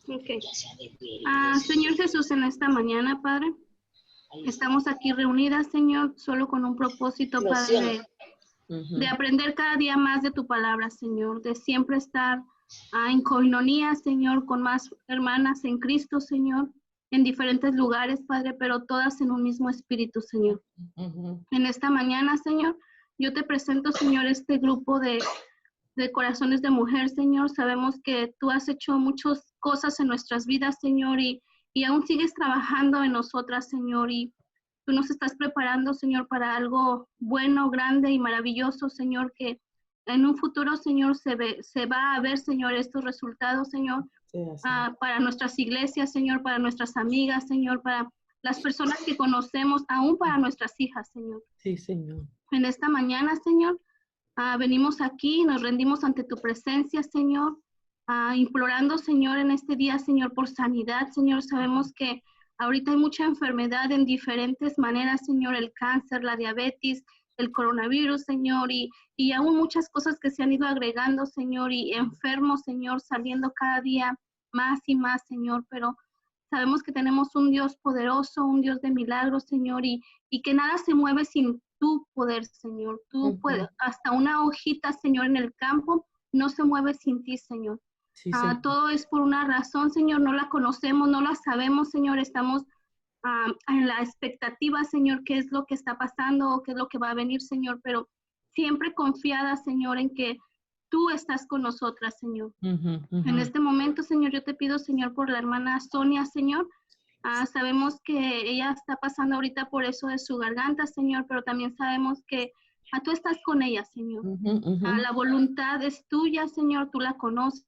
Ok. Señor Jesús, en esta mañana, Padre, estamos aquí reunidas, Señor, solo con un propósito, Padre, de aprender cada día más de tu palabra, Señor, de siempre estar en coinonía, Señor, con más hermanas en Cristo, Señor, en diferentes lugares, Padre, pero todas en un mismo espíritu, Señor. En esta mañana, Señor, yo te presento, Señor, este grupo de corazones de mujer, Señor. Sabemos que tú has hecho muchas cosas en nuestras vidas, Señor, y aún sigues trabajando en nosotras, Señor, y tú nos estás preparando, Señor, para algo bueno, grande y maravilloso, Señor, que en un futuro, Señor, se va a ver, Señor, estos resultados, Señor, para nuestras iglesias, Señor, para nuestras amigas, Señor, para las personas que conocemos, aún para nuestras hijas, Señor. Sí, Señor. En esta mañana, Señor, venimos aquí, nos rendimos ante tu presencia, Señor, implorando, Señor, en este día, Señor, por sanidad, Señor. Sabemos que ahorita hay mucha enfermedad en diferentes maneras, Señor, el cáncer, la diabetes, el coronavirus, Señor, y aún muchas cosas que se han ido agregando, Señor, y enfermos, Señor, saliendo cada día más y más, Señor, pero sabemos que tenemos un Dios poderoso, un Dios de milagros, Señor, y que nada se mueve sin tu poder, Señor. Tú puedes, hasta una hojita, Señor, en el campo, no se mueve sin ti, Señor. Sí, Señor. Todo es por una razón, Señor, no la conocemos, no la sabemos, Señor, estamos en la expectativa, Señor, qué es lo que está pasando o qué es lo que va a venir, Señor, pero siempre confiada, Señor, en que tú estás con nosotras, Señor. En este momento, Señor, yo te pido, Señor, por la hermana Sonia, Señor. Sabemos que ella está pasando ahorita por eso de su garganta, Señor, pero también sabemos que tú estás con ella, Señor. La voluntad es tuya, Señor, tú la conoces,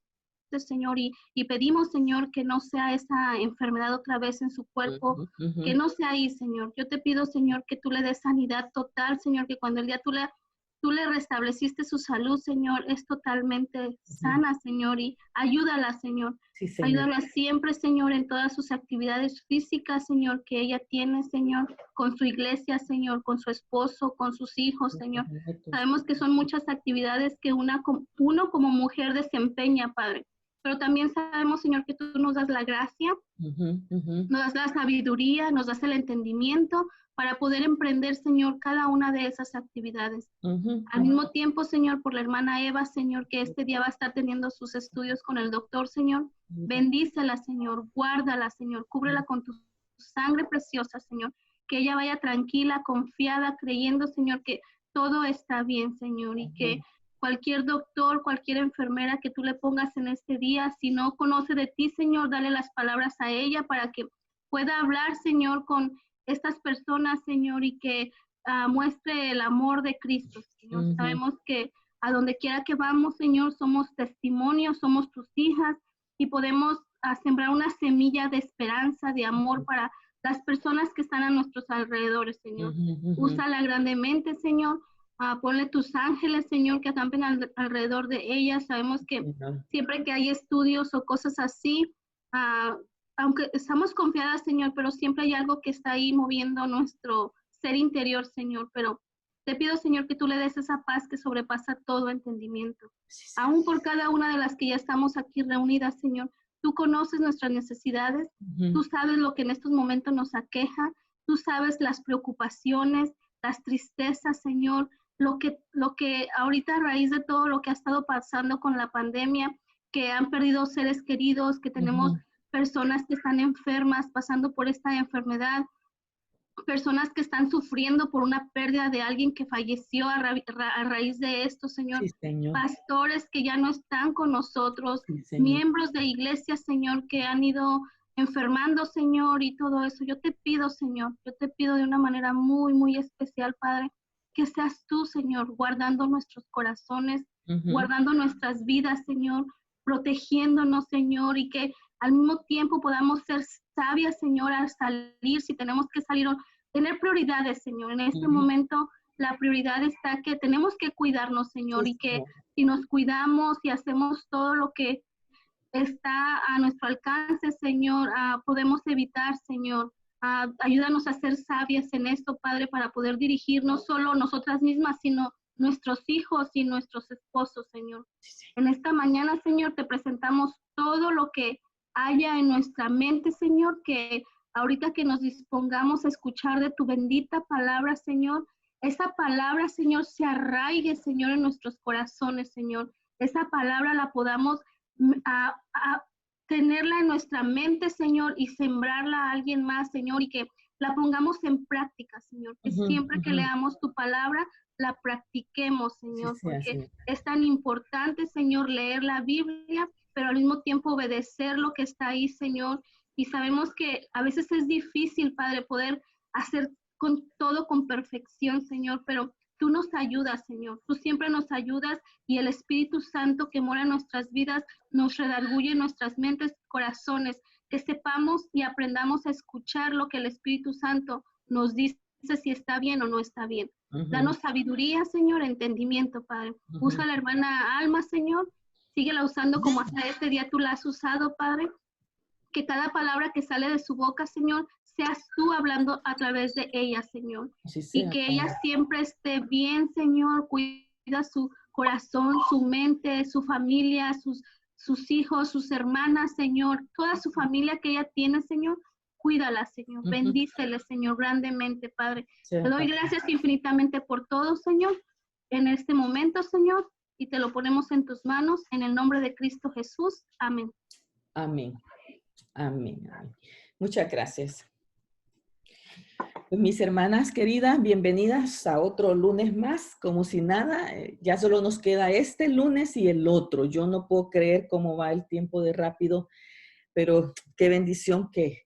Señor, y pedimos, Señor, que no sea esa enfermedad otra vez en su cuerpo, que no sea ahí, Señor. Yo te pido, Señor, que tú le des sanidad total, Señor, que cuando el día tú le restableciste su salud, Señor, es totalmente sana, Señor, y ayúdala, Señor. Sí, Señor. Ayúdala siempre, Señor, en todas sus actividades físicas, Señor, que ella tiene, Señor, con su iglesia, Señor, con su esposo, con sus hijos, Señor. Sabemos que son muchas actividades que uno como mujer desempeña, Padre. Pero también sabemos, Señor, que tú nos das la gracia, nos das la sabiduría, nos das el entendimiento para poder emprender, Señor, cada una de esas actividades. Al mismo tiempo, Señor, por la hermana Eva, Señor, que este día va a estar teniendo sus estudios con el doctor, Señor. Bendícela, Señor, guárdala, Señor, cúbrela con tu sangre preciosa, Señor. Que ella vaya tranquila, confiada, creyendo, Señor, que todo está bien, Señor, y que cualquier doctor, cualquier enfermera que tú le pongas en este día, si no conoce de ti, Señor, dale las palabras a ella para que pueda hablar, Señor, con estas personas, Señor, y que muestre el amor de Cristo, Señor. Sabemos que a donde quiera que vamos, Señor, somos testimonios, somos tus hijas y podemos sembrar una semilla de esperanza, de amor para las personas que están a nuestros alrededores, Señor. Úsala grandemente, Señor. Ponle tus ángeles, Señor, que acampen alrededor de ellas. Sabemos que siempre que hay estudios o cosas así, aunque estamos confiadas, Señor, pero siempre hay algo que está ahí moviendo nuestro ser interior, Señor. Pero te pido, Señor, que tú le des esa paz que sobrepasa todo entendimiento. Aún por cada una de las que ya estamos aquí reunidas, Señor, tú conoces nuestras necesidades, tú sabes lo que en estos momentos nos aqueja, tú sabes las preocupaciones, las tristezas, Señor, lo que ahorita a raíz de todo lo que ha estado pasando con la pandemia, que han perdido seres queridos, que tenemos personas que están enfermas, pasando por esta enfermedad, personas que están sufriendo por una pérdida de alguien que falleció a raíz de esto, Señor. Sí, Señor. Pastores que ya no están con nosotros, Sí, miembros de iglesias, Señor, que han ido enfermando, Señor, y todo eso. Yo te pido, Señor, yo te pido de una manera muy, muy especial, Padre, que seas tú, Señor, guardando nuestros corazones, guardando nuestras vidas, Señor, protegiéndonos, Señor, y que al mismo tiempo podamos ser sabias, Señor, al salir, si tenemos que salir, o tener prioridades, Señor. En este momento la prioridad está que tenemos que cuidarnos, Señor, y que si nos cuidamos y hacemos todo lo que está a nuestro alcance, Señor, podemos evitar, Señor. Ayúdanos a ser sabias en esto, Padre, para poder dirigir no solo nosotras mismas, sino nuestros hijos y nuestros esposos, Señor. En esta mañana, Señor, te presentamos todo lo que haya en nuestra mente, Señor, que ahorita que nos dispongamos a escuchar de tu bendita palabra, Señor, esa palabra, Señor, se arraigue, Señor, en nuestros corazones, Señor. Esa palabra la podamos tenerla en nuestra mente, Señor, y sembrarla a alguien más, Señor, y que la pongamos en práctica, Señor. Que siempre que leamos tu palabra, la practiquemos, Señor, porque es tan importante, Señor, leer la Biblia, pero al mismo tiempo obedecer lo que está ahí, Señor. Y sabemos que a veces es difícil, Padre, poder hacer con perfección, Señor, pero tú nos ayudas, Señor. Tú siempre nos ayudas y el Espíritu Santo que mora en nuestras vidas nos redarguye en nuestras mentes, corazones, que sepamos y aprendamos a escuchar lo que el Espíritu Santo nos dice, si está bien o no está bien. Danos sabiduría, Señor, entendimiento, Padre. Usa a la hermana Alma, Señor. Síguela usando como hasta este día tú la has usado, Padre. Que cada palabra que sale de su boca, Señor, seas tú hablando a través de ella, Señor. Y que ella siempre esté bien, Señor. Cuida su corazón, su mente, su familia, sus hijos, sus hermanas, Señor. Toda su familia que ella tiene, Señor. Cuídala, Señor. Bendícele, Señor, grandemente, Padre. Te doy gracias infinitamente por todo, Señor, en este momento, Señor, y te lo ponemos en tus manos, en el nombre de Cristo Jesús. Amén. Amén. Amén. Muchas gracias. Pues mis hermanas queridas, bienvenidas a otro lunes más, como si nada. Ya solo nos queda este lunes y el otro. Yo no puedo creer cómo va el tiempo de rápido, pero qué bendición que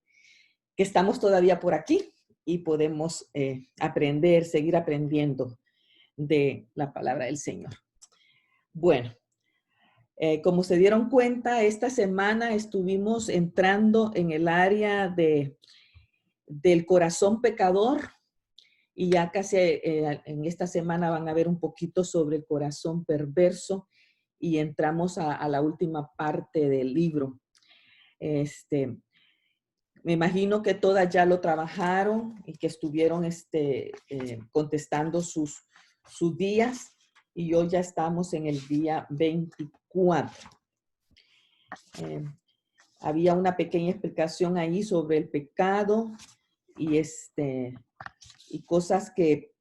estamos todavía por aquí y podemos aprender, seguir aprendiendo de la palabra del Señor. Bueno, como se dieron cuenta, esta semana estuvimos entrando en el área del corazón pecador y ya casi en esta semana van a ver un poquito sobre el corazón perverso y entramos a la última parte del libro. Me imagino que todas ya lo trabajaron y que estuvieron contestando sus días y hoy ya estamos en el día 24. Había una pequeña explicación ahí sobre el pecado y cosas que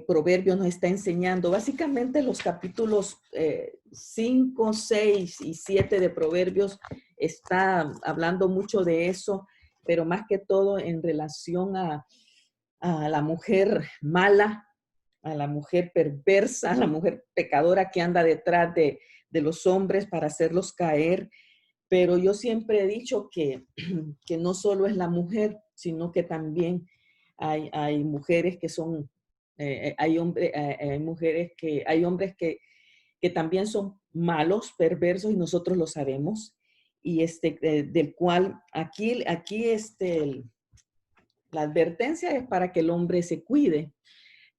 Proverbios nos está enseñando. Básicamente los capítulos 5, 6 y 7 de Proverbios está hablando mucho de eso, pero más que todo en relación a la mujer mala, a la mujer perversa, a la mujer pecadora que anda detrás de los hombres para hacerlos caer. Pero yo siempre he dicho que no solo es la mujer, sino que también hay mujeres que son, hay mujeres que, hay hombres que también son malos, perversos y nosotros lo sabemos. Y del cual aquí la advertencia es para que el hombre se cuide,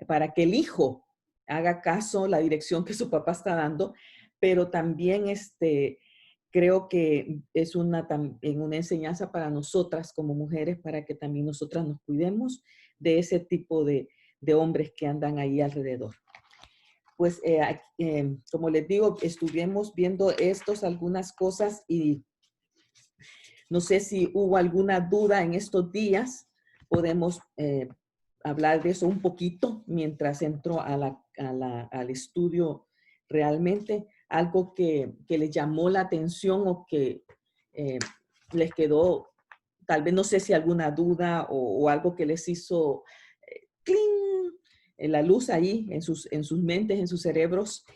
para que el hijo haga caso a la dirección que su papá está dando, pero también creo que es una enseñanza para nosotras como mujeres, para que también nosotras nos cuidemos de ese tipo de hombres que andan ahí alrededor. Pues, como les digo, estuvimos viendo algunas cosas y no sé si hubo alguna duda en estos días. Podemos hablar de eso un poquito mientras entro al estudio realmente. Algo que les llamó la atención o que les quedó, tal vez no sé si alguna duda o algo que les hizo ¡cling! La luz ahí en sus mentes, en sus cerebros.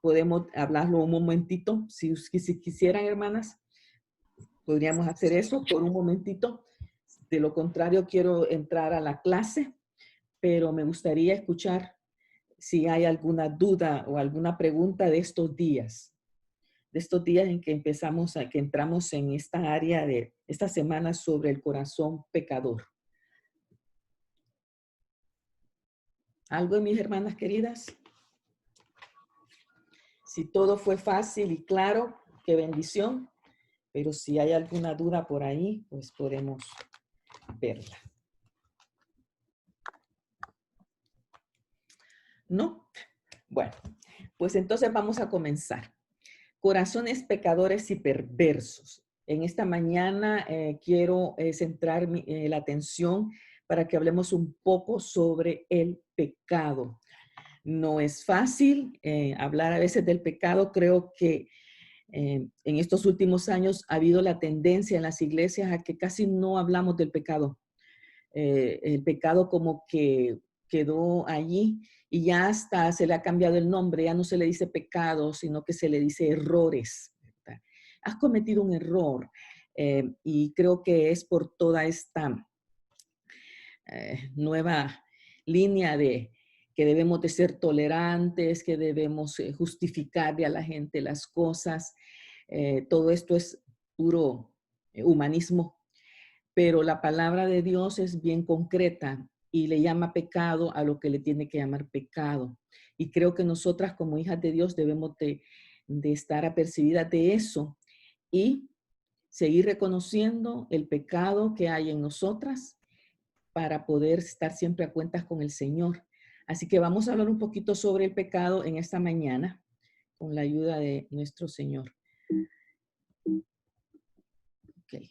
Podemos hablarlo un momentito. Si quisieran, hermanas, podríamos hacer eso por un momentito. De lo contrario, quiero entrar a la clase, pero me gustaría escuchar si hay alguna duda o alguna pregunta de estos días en que que entramos en esta área de esta semana sobre el corazón pecador. ¿Algo, mis hermanas queridas? Si todo fue fácil y claro, qué bendición. Pero si hay alguna duda por ahí, pues podemos verla. ¿No? Bueno, pues entonces vamos a comenzar. Corazones pecadores y perversos. En esta mañana quiero centrar la atención para que hablemos un poco sobre el pecado. No es fácil hablar a veces del pecado. Creo que en estos últimos años ha habido la tendencia en las iglesias a que casi no hablamos del pecado. El pecado como que quedó allí y ya hasta se le ha cambiado el nombre. Ya no se le dice pecado, sino que se le dice errores, ¿verdad? Has cometido un error y creo que es por toda esta nueva línea de que debemos de ser tolerantes, que debemos justificarle a la gente las cosas. Todo esto es puro humanismo, pero la palabra de Dios es bien concreta y le llama pecado a lo que le tiene que llamar pecado. Y creo que nosotras como hijas de Dios debemos de estar apercibidas de eso y seguir reconociendo el pecado que hay en nosotras para poder estar siempre a cuentas con el Señor. Así que vamos a hablar un poquito sobre el pecado en esta mañana con la ayuda de nuestro Señor. Ok.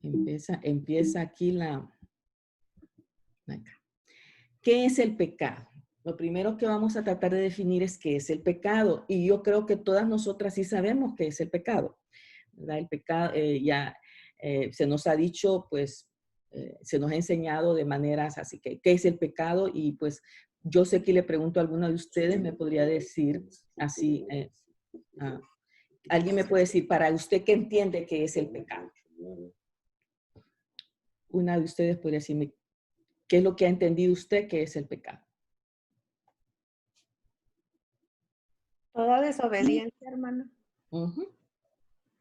Empieza aquí acá. ¿Qué es el pecado? Lo primero que vamos a tratar de definir es qué es el pecado. Y yo creo que todas nosotras sí sabemos qué es el pecado, ¿verdad? El pecado se nos ha dicho, pues, se nos ha enseñado de maneras así que, ¿qué es el pecado? Y pues yo sé que le pregunto a alguno de ustedes, me podría decir así, alguien me puede decir, para usted, ¿qué entiende que es el pecado? Una de ustedes podría decirme, ¿qué es lo que ha entendido usted que es el pecado? Toda desobediencia, hermana.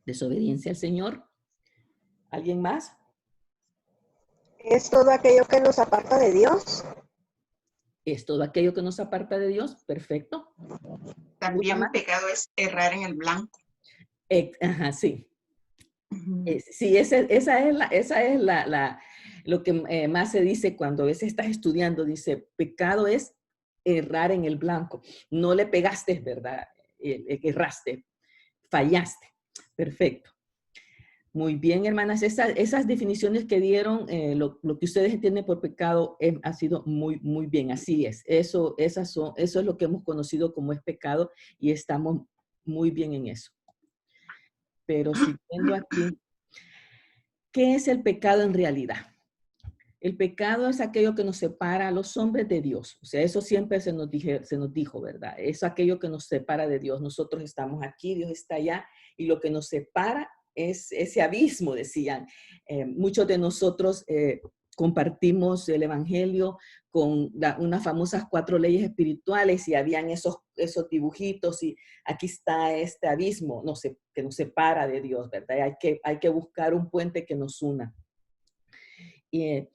Desobediencia al Señor. ¿Alguien más? Es todo aquello que nos aparta de Dios. Es todo aquello que nos aparta de Dios. Perfecto. También pecado es errar en el blanco. Ajá, sí. Sí, esa es lo que más se dice cuando a veces estás estudiando. Dice, pecado es errar en el blanco. No le pegaste, ¿verdad? Erraste, fallaste. Perfecto. Muy bien, hermanas. Esas definiciones que dieron, lo que ustedes entienden por pecado ha sido muy, muy bien. Así es. Eso es lo que hemos conocido como es pecado y estamos muy bien en eso. Pero siguiendo aquí, ¿qué es el pecado en realidad? El pecado es aquello que nos separa a los hombres de Dios. O sea, eso siempre se nos dijo, ¿verdad? Es aquello que nos separa de Dios. Nosotros estamos aquí, Dios está allá, y lo que nos separa es ese abismo, decían. Muchos de nosotros compartimos el evangelio con unas famosas 4 leyes espirituales y habían esos dibujitos y aquí está este abismo que nos separa de Dios, ¿verdad? Hay que buscar un puente que nos una. Y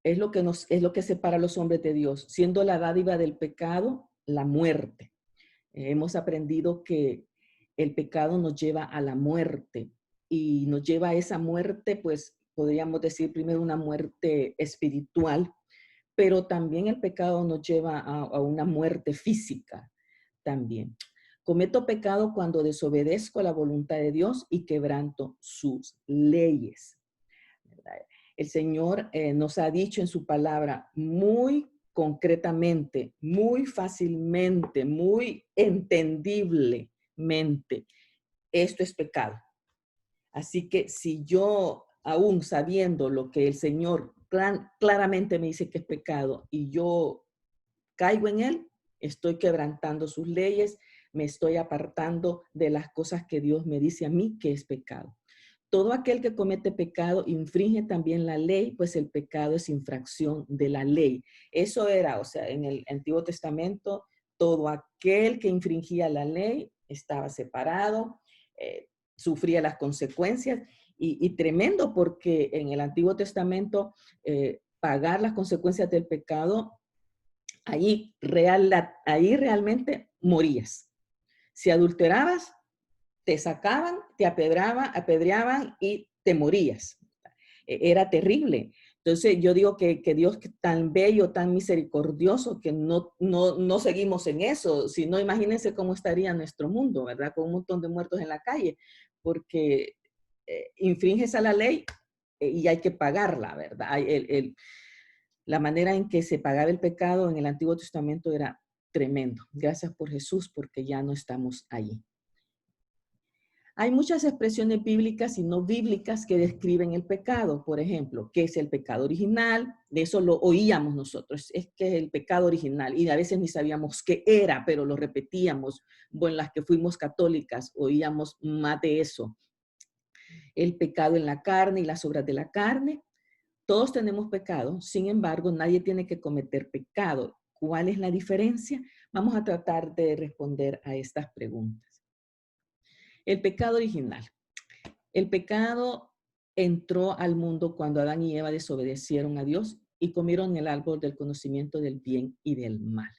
es lo que separa a los hombres de Dios, siendo la dádiva del pecado la muerte. Hemos aprendido que el pecado nos lleva a la muerte y nos lleva a esa muerte, pues podríamos decir primero una muerte espiritual, pero también el pecado nos lleva a una muerte física también. Cometo pecado cuando desobedezco a la voluntad de Dios y quebranto sus leyes, ¿verdad? El Señor nos ha dicho en su palabra muy concretamente, muy fácilmente, muy entendiblemente, esto es pecado. Así que si yo, aún sabiendo lo que el Señor claramente me dice que es pecado y yo caigo en él, estoy quebrantando sus leyes, me estoy apartando de las cosas que Dios me dice a mí que es pecado. Todo aquel que comete pecado infringe también la ley, pues el pecado es infracción de la ley. Eso era, o sea, en el Antiguo Testamento, todo aquel que infringía la ley estaba separado, sufría las consecuencias y tremendo porque en el Antiguo Testamento pagar las consecuencias del pecado, ahí realmente morías. Si adulterabas, te sacaban, te apedreaban y te morías. Era terrible. Entonces yo digo que Dios tan bello, tan misericordioso, que no seguimos en eso. Si no, imagínense cómo estaría nuestro mundo, ¿verdad? Con un montón de muertos en la calle, porque infringes a la ley y hay que pagarla, ¿verdad? La manera en que se pagaba el pecado en el Antiguo Testamento era tremendo. Gracias por Jesús, porque ya no estamos allí. Hay muchas expresiones bíblicas y no bíblicas que describen el pecado. Por ejemplo, ¿qué es el pecado original? De eso lo oíamos nosotros. Es que es el pecado original. Y a veces ni sabíamos qué era, pero lo repetíamos. Bueno, las que fuimos católicas oíamos más de eso. El pecado en la carne y las obras de la carne. Todos tenemos pecado. Sin embargo, nadie tiene que cometer pecado. ¿Cuál es la diferencia? Vamos a tratar de responder a estas preguntas. El pecado original. El pecado entró al mundo cuando Adán y Eva desobedecieron a Dios y comieron el árbol del conocimiento del bien y del mal.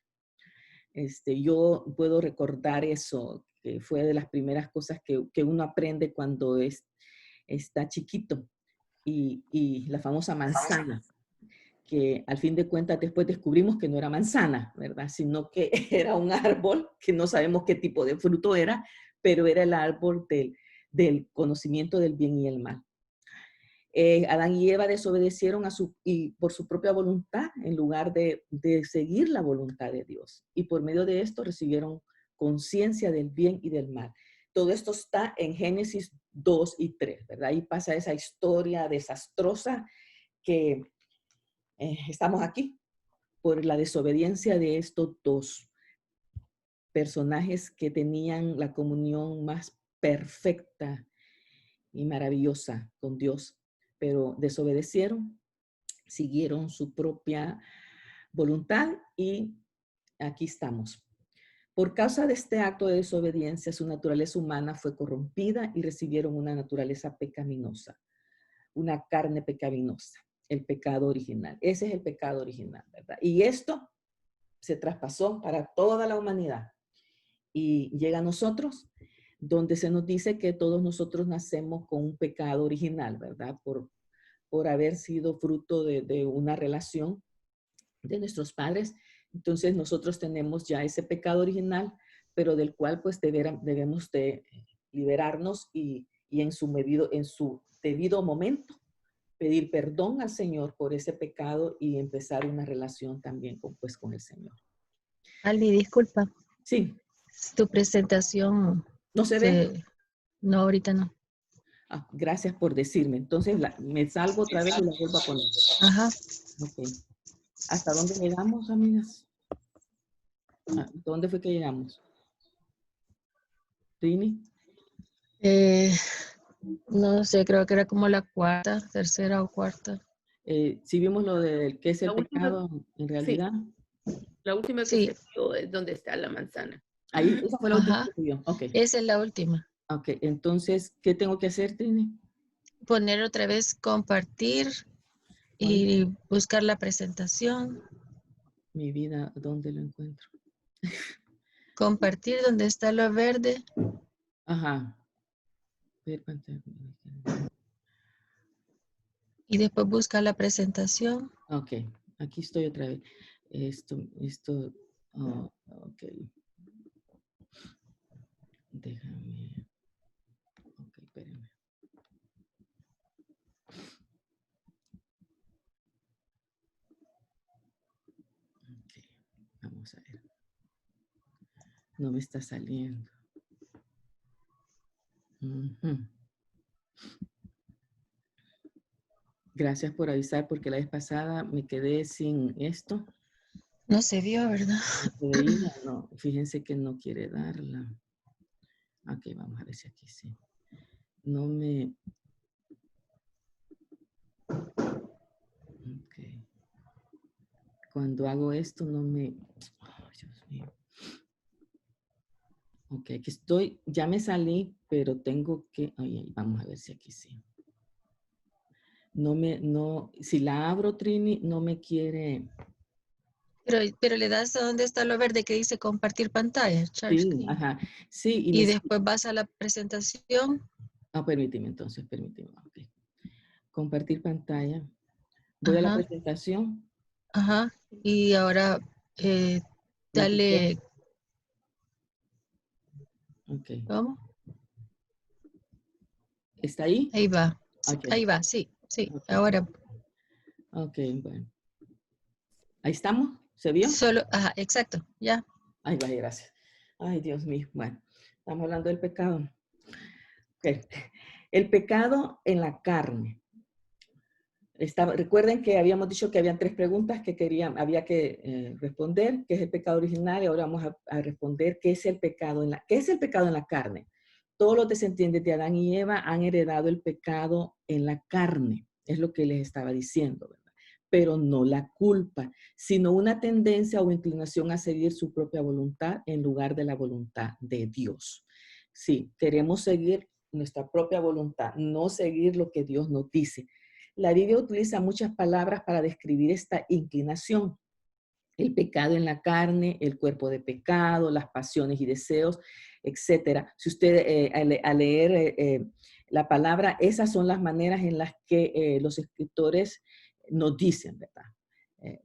Yo puedo recordar eso, que fue de las primeras cosas que uno aprende cuando está chiquito. Y la famosa manzana, que al fin de cuentas después descubrimos que no era manzana, ¿verdad? Sino que era un árbol que no sabemos qué tipo de fruto era, pero era el árbol del conocimiento del bien y el mal. Adán y Eva desobedecieron por su propia voluntad en lugar de seguir la voluntad de Dios. Y por medio de esto recibieron conciencia del bien y del mal. Todo esto está en Génesis 2 y 3, ¿verdad? Ahí pasa esa historia desastrosa que estamos aquí por la desobediencia de estos dos personajes que tenían la comunión más perfecta y maravillosa con Dios, pero desobedecieron, siguieron su propia voluntad y aquí estamos. Por causa de este acto de desobediencia, su naturaleza humana fue corrompida y recibieron una naturaleza pecaminosa, una carne pecaminosa, el pecado original. Ese es el pecado original, ¿verdad? Y esto se traspasó para toda la humanidad y llega a nosotros, donde se nos dice que todos nosotros nacemos con un pecado original, ¿verdad? Por haber sido fruto de una relación de nuestros padres. Entonces nosotros tenemos ya ese pecado original, pero del cual pues debemos de liberarnos y en su debido momento pedir perdón al Señor por ese pecado y empezar una relación también con el Señor. Aldi, disculpa. Sí. Tu presentación. ¿No se ve? No, ahorita no. Ah, gracias por decirme. Entonces me salgo otra vez y la vuelvo a poner. Ajá. Ok. ¿Hasta dónde llegamos, amigas? ¿Dónde fue que llegamos? ¿Trini? No sé, creo que era como la tercera o cuarta. Si vimos lo de qué es el pecado en realidad. Sí. La última que Sí. se vio es donde está la manzana. Ahí, esa fue la última que se vio. Ok. Esa es la última. Ok, entonces, ¿qué tengo que hacer, Trini? Poner otra vez compartir y buscar la presentación. Mi vida, ¿dónde lo encuentro? Compartir donde está lo verde. Ajá. Y después busca la presentación. Ok, aquí estoy otra vez. Ok. Déjame. Ok, espérenme. Ok, vamos a ver. No me está saliendo. Gracias por avisar porque la vez pasada me quedé sin esto. No se vio, ¿verdad? No, fíjense que no quiere darla. Ok, vamos a ver si aquí sí. No me... Ok. Cuando hago esto no me... Oh, Dios mío. Ok, aquí estoy. Ya me salí, pero tengo que... Ay, vamos a ver si aquí sí. Si la abro, Trini, no me quiere... Pero le das a donde está lo verde que dice compartir pantalla. Sí, ajá. Sí, y después vas a la presentación. Permíteme entonces, permíteme. Okay. Compartir pantalla. Voy a la presentación. Ajá. Y ahora dale. Ok. ¿Cómo? ¿Está ahí? Ahí va. Ok. Ahí va, sí, sí. Ok. Ahora Ok, bueno. ¿Ahí estamos? ¿Se vio? solo, ajá, exacto, ya. Ay, vaya, gracias. Ay, Dios mío. Bueno, estamos hablando del pecado. Ok. El pecado en la carne. Recuerden que habíamos dicho que habían 3 preguntas que había que responder, qué es el pecado original, y ahora vamos a responder qué es el pecado qué es el pecado en la carne. Todos los descendientes de Adán y Eva han heredado el pecado en la carne, es lo que les estaba diciendo, ¿verdad? Pero no la culpa, sino una tendencia o inclinación a seguir su propia voluntad en lugar de la voluntad de Dios. Sí, queremos seguir nuestra propia voluntad, no seguir lo que Dios nos dice. La Biblia utiliza muchas palabras para describir esta inclinación. El pecado en la carne, el cuerpo de pecado, las pasiones y deseos, etc. Si usted al leer la palabra, esas son las maneras en las que los escritores nos dicen, ¿verdad?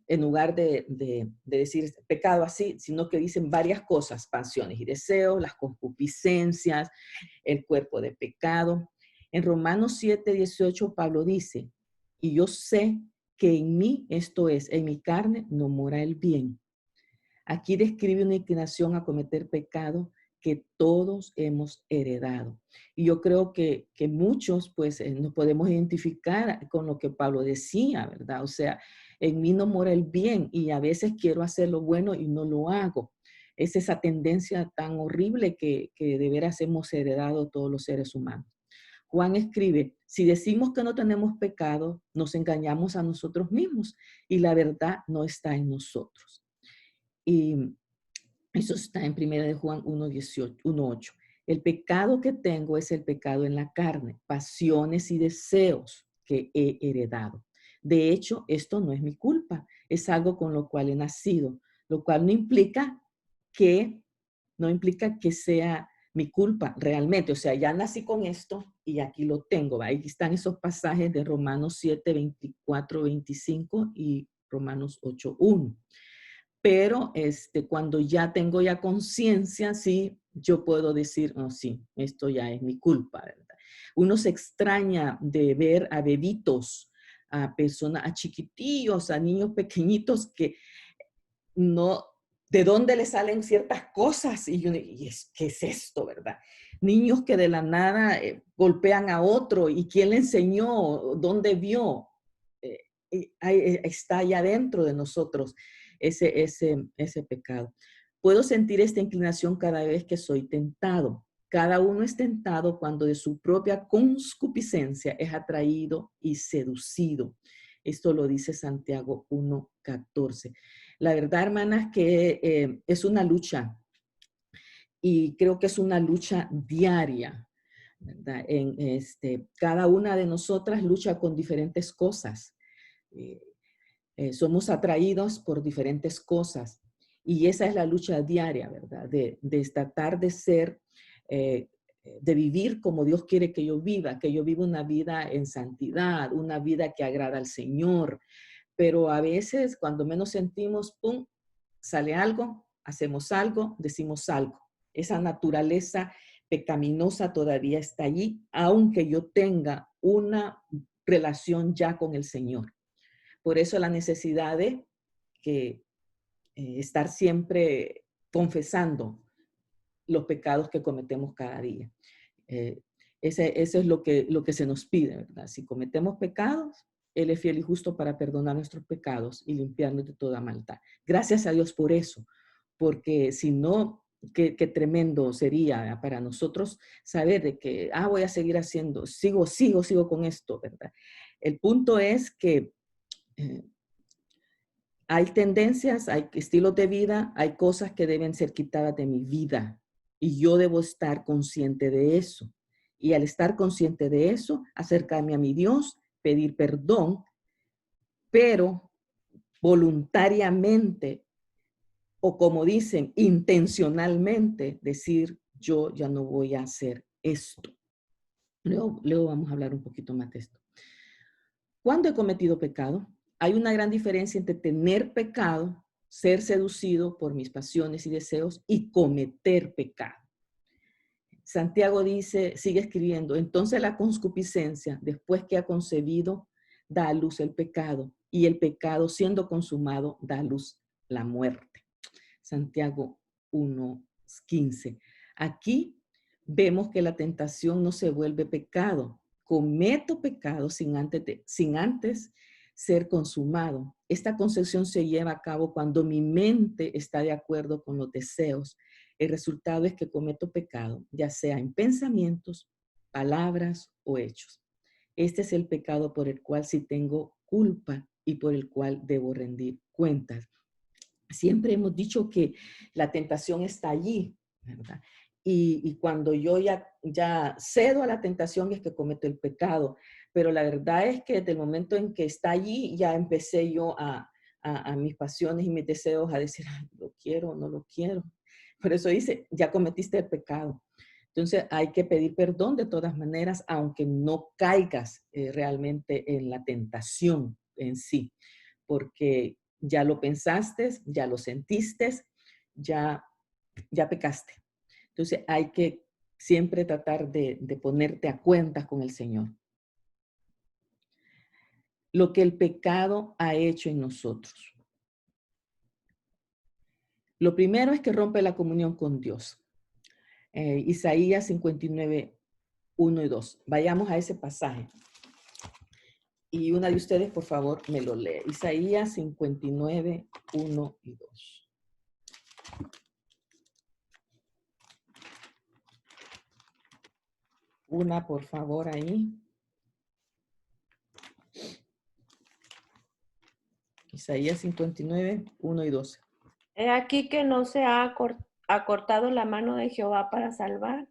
En lugar de decir pecado así, sino que dicen varias cosas, pasiones y deseos, las concupiscencias, el cuerpo de pecado. En Romanos 7:18, Pablo dice, y yo sé que en mí, esto es, en mi carne, no mora el bien. Aquí describe una inclinación a cometer pecado que todos hemos heredado. Y yo creo que muchos, pues, nos podemos identificar con lo que Pablo decía, ¿verdad? O sea, en mí no mora el bien y a veces quiero hacer lo bueno y no lo hago. Es esa tendencia tan horrible que de veras hemos heredado todos los seres humanos. Juan escribe, si decimos que no tenemos pecado, nos engañamos a nosotros mismos y la verdad no está en nosotros. Y eso está en 1 de Juan 1:8. El pecado que tengo es el pecado en la carne, pasiones y deseos que he heredado. De hecho, esto no es mi culpa, es algo con lo cual he nacido, lo cual no implica que sea mi culpa realmente. O sea, ya nací con esto y aquí lo tengo. Ahí están esos pasajes de Romanos 7:24-25 y Romanos 8:1. Pero cuando ya tengo ya conciencia, sí, yo puedo decir, oh, sí, esto ya es mi culpa, ¿verdad? Uno se extraña de ver a bebitos, a personas, a chiquitillos, a niños pequeñitos que no, de dónde le salen ciertas cosas y ¿qué es esto, verdad? Niños que de la nada golpean a otro y quién le enseñó, dónde vio, está allá dentro de nosotros ese pecado. Puedo sentir esta inclinación cada vez que soy tentado. Cada uno es tentado cuando de su propia concupiscencia es atraído y seducido. Esto lo dice Santiago 1:14. La verdad, hermanas, que es una lucha y creo que es una lucha diaria, ¿verdad? Cada una de nosotras lucha con diferentes cosas. Somos atraídos por diferentes cosas y esa es la lucha diaria, ¿verdad? De tratar de ser, de vivir como Dios quiere que yo viva una vida en santidad, una vida que agrada al Señor. Pero a veces, cuando menos sentimos, ¡pum!, sale algo, hacemos algo, decimos algo. Esa naturaleza pecaminosa todavía está allí, aunque yo tenga una relación ya con el Señor. Por eso la necesidad de estar siempre confesando los pecados que cometemos cada día. Eso es lo que se nos pide, ¿verdad? Si cometemos pecados, Él es fiel y justo para perdonar nuestros pecados y limpiarnos de toda maldad. Gracias a Dios por eso, porque si no, qué tremendo sería para nosotros saber de que, voy a seguir haciendo, sigo con esto, ¿verdad? El punto es que hay tendencias, hay estilos de vida, hay cosas que deben ser quitadas de mi vida y yo debo estar consciente de eso. Y al estar consciente de eso, acercarme a mi Dios, pedir perdón, pero voluntariamente o como dicen, intencionalmente decir, yo ya no voy a hacer esto. Luego vamos a hablar un poquito más de esto. ¿Cuándo he cometido pecado? Hay una gran diferencia entre tener pecado, ser seducido por mis pasiones y deseos y cometer pecado. Santiago dice, sigue escribiendo, entonces la concupiscencia, después que ha concebido, da a luz el pecado, y el pecado, siendo consumado, da a luz la muerte. Santiago 1:15. Aquí vemos que la tentación no se vuelve pecado. Cometo pecado sin antes ser consumado. Esta concepción se lleva a cabo cuando mi mente está de acuerdo con los deseos. El resultado es que cometo pecado, ya sea en pensamientos, palabras o hechos. Este es el pecado por el cual sí tengo culpa y por el cual debo rendir cuentas. Siempre hemos dicho que la tentación está allí, ¿verdad? Y cuando yo ya cedo a la tentación es que cometo el pecado. Pero la verdad es que desde el momento en que está allí, ya empecé yo a mis pasiones y mis deseos a decir, lo quiero o no lo quiero. Por eso dice, ya cometiste el pecado. Entonces hay que pedir perdón de todas maneras, aunque no caigas realmente en la tentación en sí, porque ya lo pensaste, ya lo sentiste, ya pecaste. Entonces hay que siempre tratar de ponerte a cuentas con el Señor. Lo que el pecado ha hecho en nosotros. Lo primero es que rompe la comunión con Dios. Isaías 59, 1 y 2. Vayamos a ese pasaje. Y una de ustedes, por favor, me lo lee. Isaías 59, 1 y 2. Una, por favor, ahí. Isaías 59, 1 y 12. He aquí que no se ha acortado la mano de Jehová para salvar,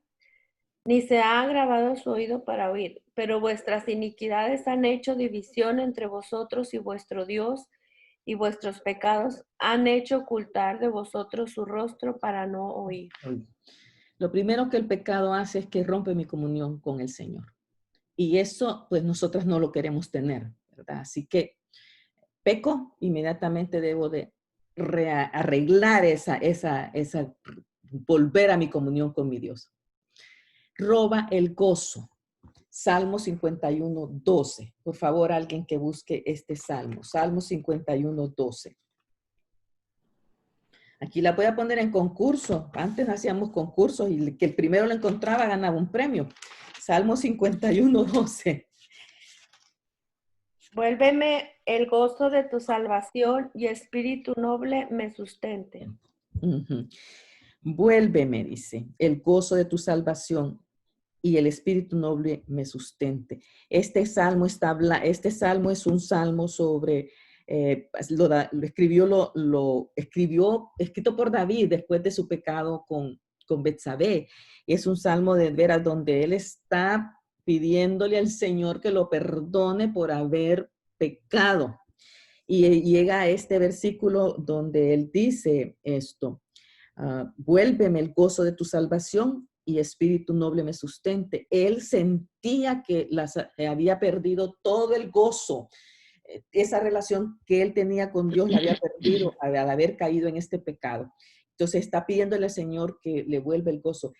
ni se ha agravado su oído para oír, pero vuestras iniquidades han hecho división entre vosotros y vuestro Dios, y vuestros pecados han hecho ocultar de vosotros su rostro para no oír. Lo primero que el pecado hace es que rompe mi comunión con el Señor. Y eso, pues nosotras no lo queremos tener, ¿verdad? Así que peco, inmediatamente debo de arreglar volver a mi comunión con mi Dios. Roba el gozo. Salmo 51, 12. Por favor, alguien que busque este salmo. Salmo 51, 12. Aquí la voy a poner en concurso. Antes hacíamos concursos y que el primero lo encontraba ganaba un premio. Salmo 51, 12. Vuélveme el gozo de tu salvación y espíritu noble me sustente. Vuélveme, dice, el gozo de tu salvación y el espíritu noble me sustente. Este salmo es un salmo sobre, escrito por David después de su pecado con Betsabé. Es un salmo de veras donde él está pidiéndole al Señor que lo perdone por haber pecado. Y llega a este versículo donde él dice esto, vuélveme el gozo de tu salvación y espíritu noble me sustente. Él sentía que había perdido todo el gozo. Esa relación que él tenía con Dios la había perdido al haber caído en este pecado. Entonces está pidiéndole al Señor que le vuelva el gozo.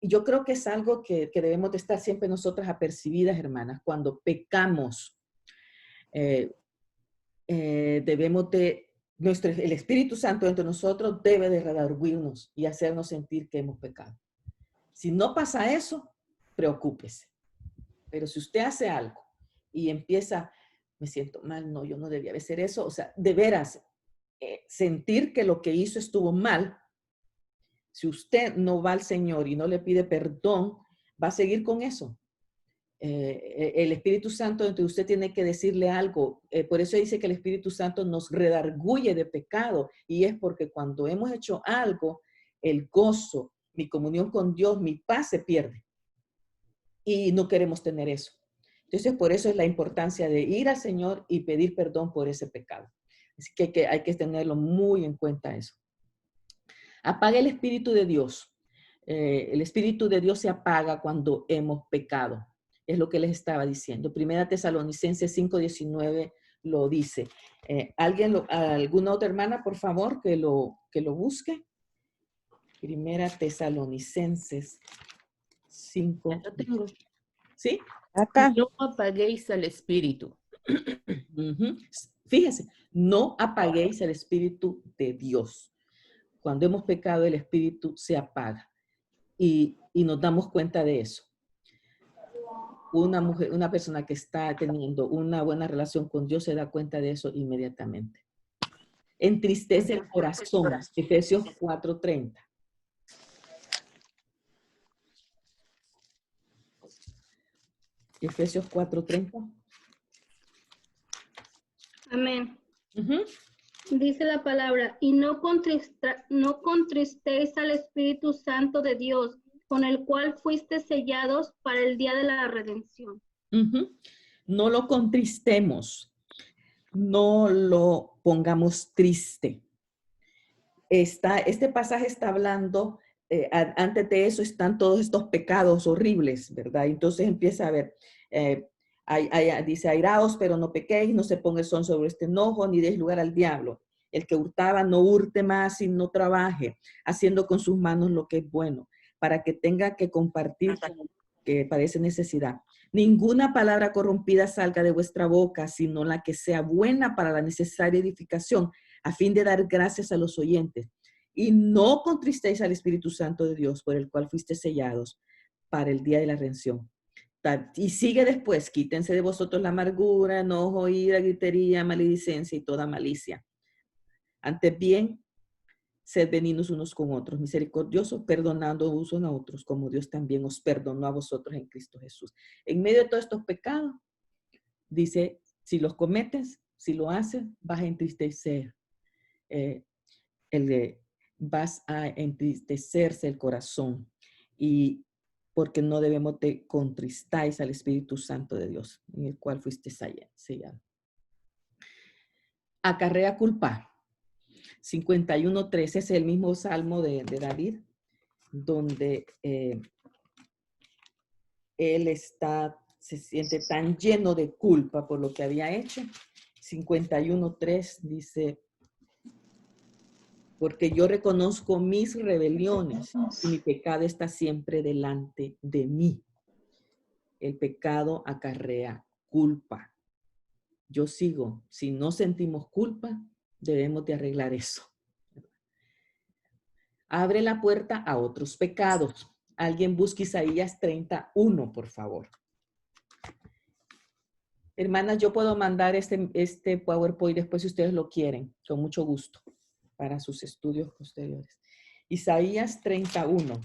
Y yo creo que es algo que debemos de estar siempre nosotras apercibidas, hermanas. Cuando pecamos, debemos de, el Espíritu Santo dentro de nosotros debe de redarguirnos y hacernos sentir que hemos pecado. Si no pasa eso, preocúpese. Pero si usted hace algo y empieza, me siento mal, no, yo no debía hacer eso, o sea, de veras, sentir que lo que hizo estuvo mal, si usted no va al Señor y no le pide perdón, va a seguir con eso. El Espíritu Santo, entonces usted tiene que decirle algo. Por eso dice que el Espíritu Santo nos redarguye de pecado. Y es porque cuando hemos hecho algo, el gozo, mi comunión con Dios, mi paz se pierde. Y no queremos tener eso. Entonces, por eso es la importancia de ir al Señor y pedir perdón por ese pecado. Así que hay que tenerlo muy en cuenta eso. Apaga el Espíritu de Dios. El Espíritu de Dios se apaga cuando hemos pecado. Es lo que les estaba diciendo. Primera Tesalonicenses 5:19 lo dice. ¿Alguna otra hermana, por favor, que lo busque? Primera Tesalonicenses 5. Ya lo tengo. ¿Sí? Acá. No apaguéis al espíritu. Ujú. Fíjese, no apaguéis el Espíritu de Dios. Cuando hemos pecado, el Espíritu se apaga y nos damos cuenta de eso. Una persona que está teniendo una buena relación con Dios se da cuenta de eso inmediatamente. Entristece el corazón. Efesios 4:30. Efesios 4:30. Amén. Ujú. Dice la palabra, y no contristéis al Espíritu Santo de Dios, con el cual fuiste sellados para el día de la redención. Ujú. No lo contristemos, no lo pongamos triste. Este pasaje está hablando, antes de eso están todos estos pecados horribles, ¿verdad? Entonces empieza a ver, dice, airaos, pero no pequéis, no se ponga el sol sobre este enojo, ni deis lugar al diablo. El que hurtaba, no hurte más y no trabaje, haciendo con sus manos lo que es bueno, para que tenga que compartir con el que padece necesidad. Ninguna palabra corrompida salga de vuestra boca, sino la que sea buena para la necesaria edificación, a fin de dar gracias a los oyentes. Y no contristéis al Espíritu Santo de Dios, por el cual fuiste sellados para el día de la redención. Y sigue después, quítense de vosotros la amargura, enojo, ira, gritería, maledicencia y toda malicia. Antes bien, sed benignos unos con otros, misericordiosos, perdonando unos a otros, como Dios también os perdonó a vosotros en Cristo Jesús. En medio de todos estos pecados, dice, si los cometes, si lo haces, vas a entristecer. Vas a entristecerse el corazón, y porque no debemos de contristáis al Espíritu Santo de Dios, en el cual fuiste sellado. Acarrea culpa. 51:13 es el mismo salmo de David, donde él se siente tan lleno de culpa por lo que había hecho. 51:3 dice, porque yo reconozco mis rebeliones y mi pecado está siempre delante de mí. El pecado acarrea culpa. Yo sigo, si no sentimos culpa, debemos de arreglar eso. Abre la puerta a otros pecados. Alguien busque Isaías 31, por favor. Hermanas, yo puedo mandar este PowerPoint después si ustedes lo quieren, con mucho gusto, para sus estudios posteriores. Isaías 31.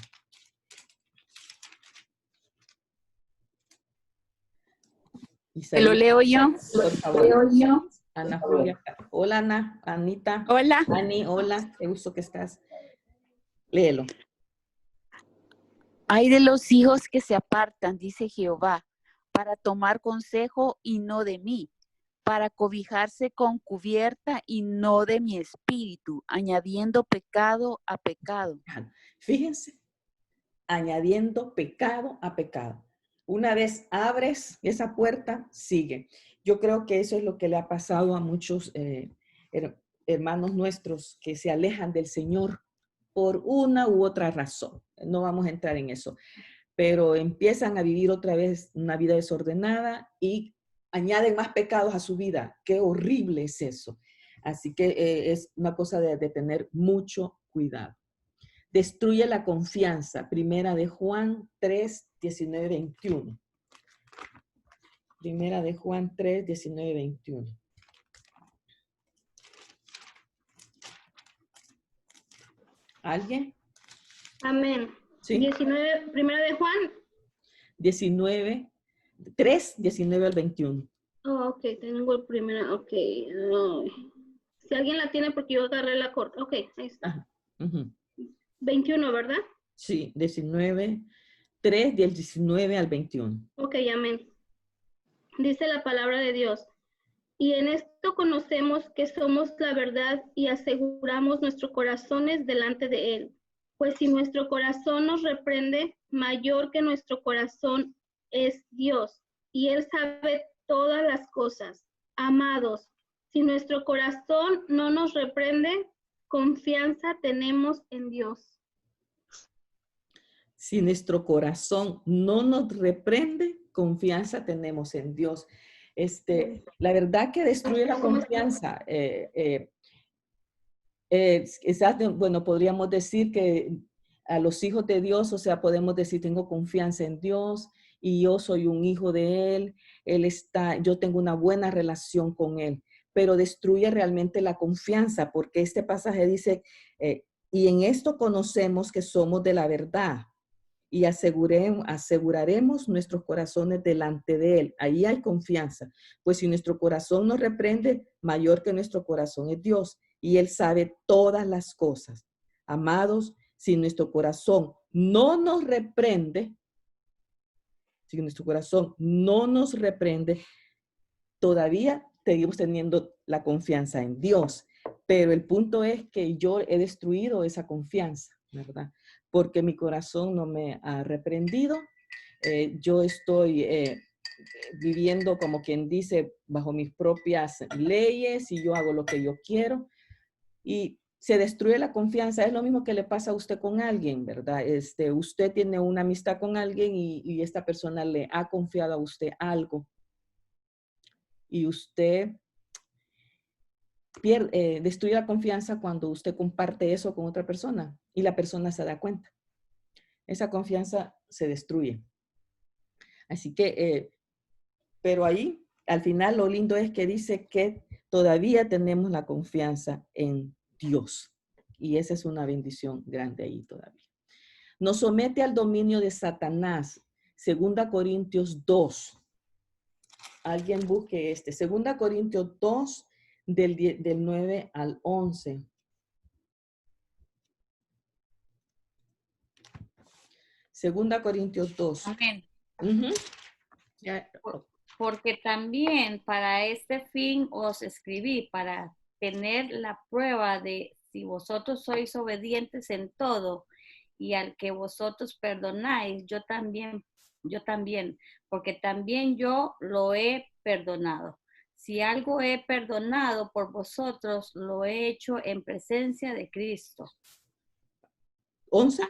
¿Te lo leo yo? Por favor. Ana Julia. Hola, Ana. Anita. Hola. Ani, hola. Qué gusto que estás. Léelo. Hay de los hijos que se apartan, dice Jehová, para tomar consejo y no de mí, para cobijarse con cubierta y no de mi espíritu, añadiendo pecado a pecado. Fíjense, añadiendo pecado a pecado. Una vez abres esa puerta, sigue. Yo creo que eso es lo que le ha pasado a muchos hermanos nuestros que se alejan del Señor por una u otra razón. No vamos a entrar en eso, pero empiezan a vivir otra vez una vida desordenada y añaden más pecados a su vida. Qué horrible es eso. Así que es una cosa de tener mucho cuidado. Destruye la confianza. Primera de Juan 3, 19, 21. Primera de Juan 3, 19, 21. ¿Alguien? Amén. ¿Sí? 19, primera de Juan. 19, 3, 19 al 21. Oh, ok, tengo el primero, ok. Si alguien la tiene, porque yo agarré la corta. Ok, ahí está. Ajá. Uh-huh. 21, ¿verdad? Sí, 19, 3 del 19 al 21. Ok, amén. Dice la palabra de Dios. Y en esto conocemos que somos la verdad y aseguramos nuestros corazones delante de Él. Pues si nuestro corazón nos reprende, mayor que nuestro corazón es Dios, y Él sabe todas las cosas. Amados, si nuestro corazón no nos reprende, confianza tenemos en Dios. Si nuestro corazón no nos reprende, confianza tenemos en Dios. La verdad que destruye la confianza. Quizás, bueno, podríamos decir que a los hijos de Dios, o sea, podemos decir, tengo confianza en Dios y yo soy un hijo de Él, yo tengo una buena relación con Él, pero destruye realmente la confianza, porque este pasaje dice, y en esto conocemos que somos de la verdad y aseguraremos nuestros corazones delante de Él. Ahí hay confianza, pues si nuestro corazón nos reprende, mayor que nuestro corazón es Dios, y Él sabe todas las cosas. Amados, si nuestro corazón no nos reprende, todavía seguimos teniendo la confianza en Dios. Pero el punto es que yo he destruido esa confianza, ¿verdad? Porque mi corazón no me ha reprendido. Yo estoy viviendo, como quien dice, bajo mis propias leyes y yo hago lo que yo quiero. Y se destruye la confianza. Es lo mismo que le pasa a usted con alguien, ¿verdad? Usted tiene una amistad con alguien y esta persona le ha confiado a usted algo. Y usted destruye la confianza cuando usted comparte eso con otra persona y la persona se da cuenta. Esa confianza se destruye. Así que, pero ahí, al final, lo lindo es que dice que todavía tenemos la confianza en Dios. Y esa es una bendición grande ahí todavía. Nos somete al dominio de Satanás. 2 Corintios 2. Alguien busque 2 Corintios 2, del 9 al 11. Segunda Corintios 2. Amén. Ya. Porque también para este fin os escribí, para tener la prueba de si vosotros sois obedientes en todo, y al que vosotros perdonáis, yo también, porque también yo lo he perdonado. Si algo he perdonado por vosotros, lo he hecho en presencia de Cristo. 11.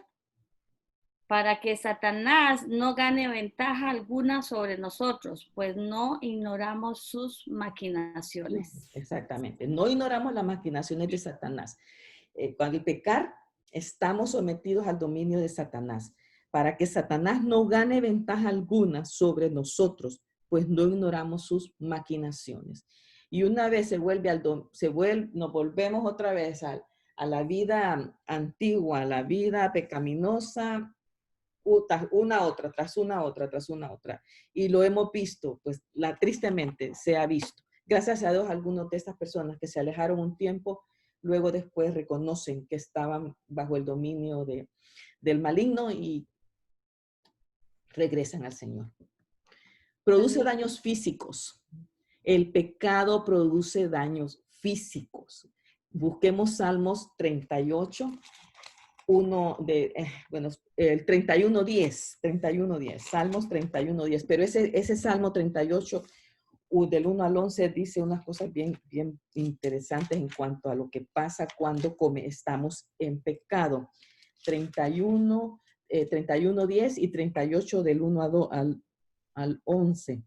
Para que Satanás no gane ventaja alguna sobre nosotros, pues no ignoramos sus maquinaciones. Exactamente, no ignoramos las maquinaciones de Satanás. Cuando el pecar, estamos sometidos al dominio de Satanás, para que Satanás no gane ventaja alguna sobre nosotros, pues no ignoramos sus maquinaciones. Y una vez nos volvemos otra vez a la vida antigua, a la vida pecaminosa, tras una otra. Y lo hemos visto, pues tristemente se ha visto. Gracias a Dios, algunas de estas personas que se alejaron un tiempo, luego después reconocen que estaban bajo el dominio del maligno y regresan al Señor. Produce daños físicos. El pecado produce daños físicos. Busquemos Salmos 38. El 31:10, Salmos 31:10, pero ese Salmo 38, del 1 al 11, dice unas cosas bien, bien interesantes en cuanto a lo que pasa cuando estamos en pecado. 31:10 y 38 del 1 al 11.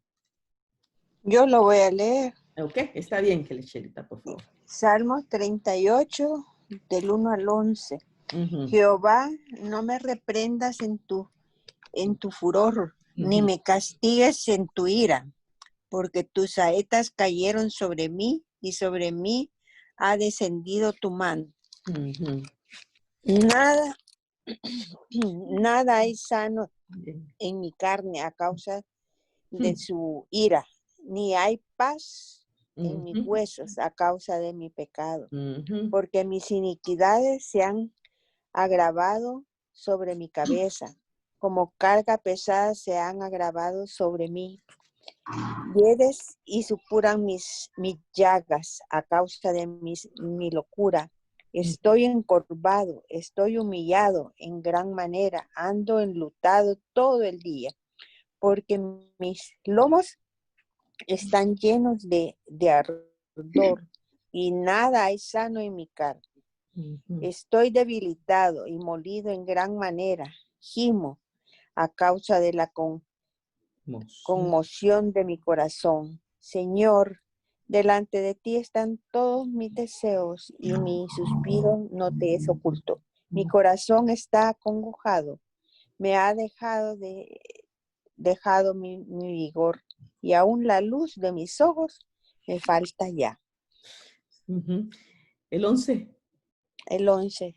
Yo lo voy a leer. Ok, está bien, Chelita, por favor. Salmo 38, del 1 al 11. Uh-huh. Jehová, no me reprendas en tu furor, ni me castigues en tu ira, porque tus saetas cayeron sobre mí y sobre mí ha descendido tu mano. Nada hay sano en mi carne a causa de su ira, ni hay paz en mis huesos a causa de mi pecado, porque mis iniquidades se han agravado sobre mi cabeza, como carga pesada se han agravado sobre mí. Hieres y supuran mis llagas a causa de mi locura. Estoy encorvado, estoy humillado en gran manera, ando enlutado todo el día, porque mis lomos están llenos de ardor y nada hay sano en mi carne. Estoy debilitado y molido en gran manera. gimo a causa de la conmoción de mi corazón. Señor, delante de ti están todos mis deseos y mi suspiro no te es oculto. Mi corazón está acongojado. Me ha dejado mi vigor y aún la luz de mis ojos me falta ya. El 11. El 11.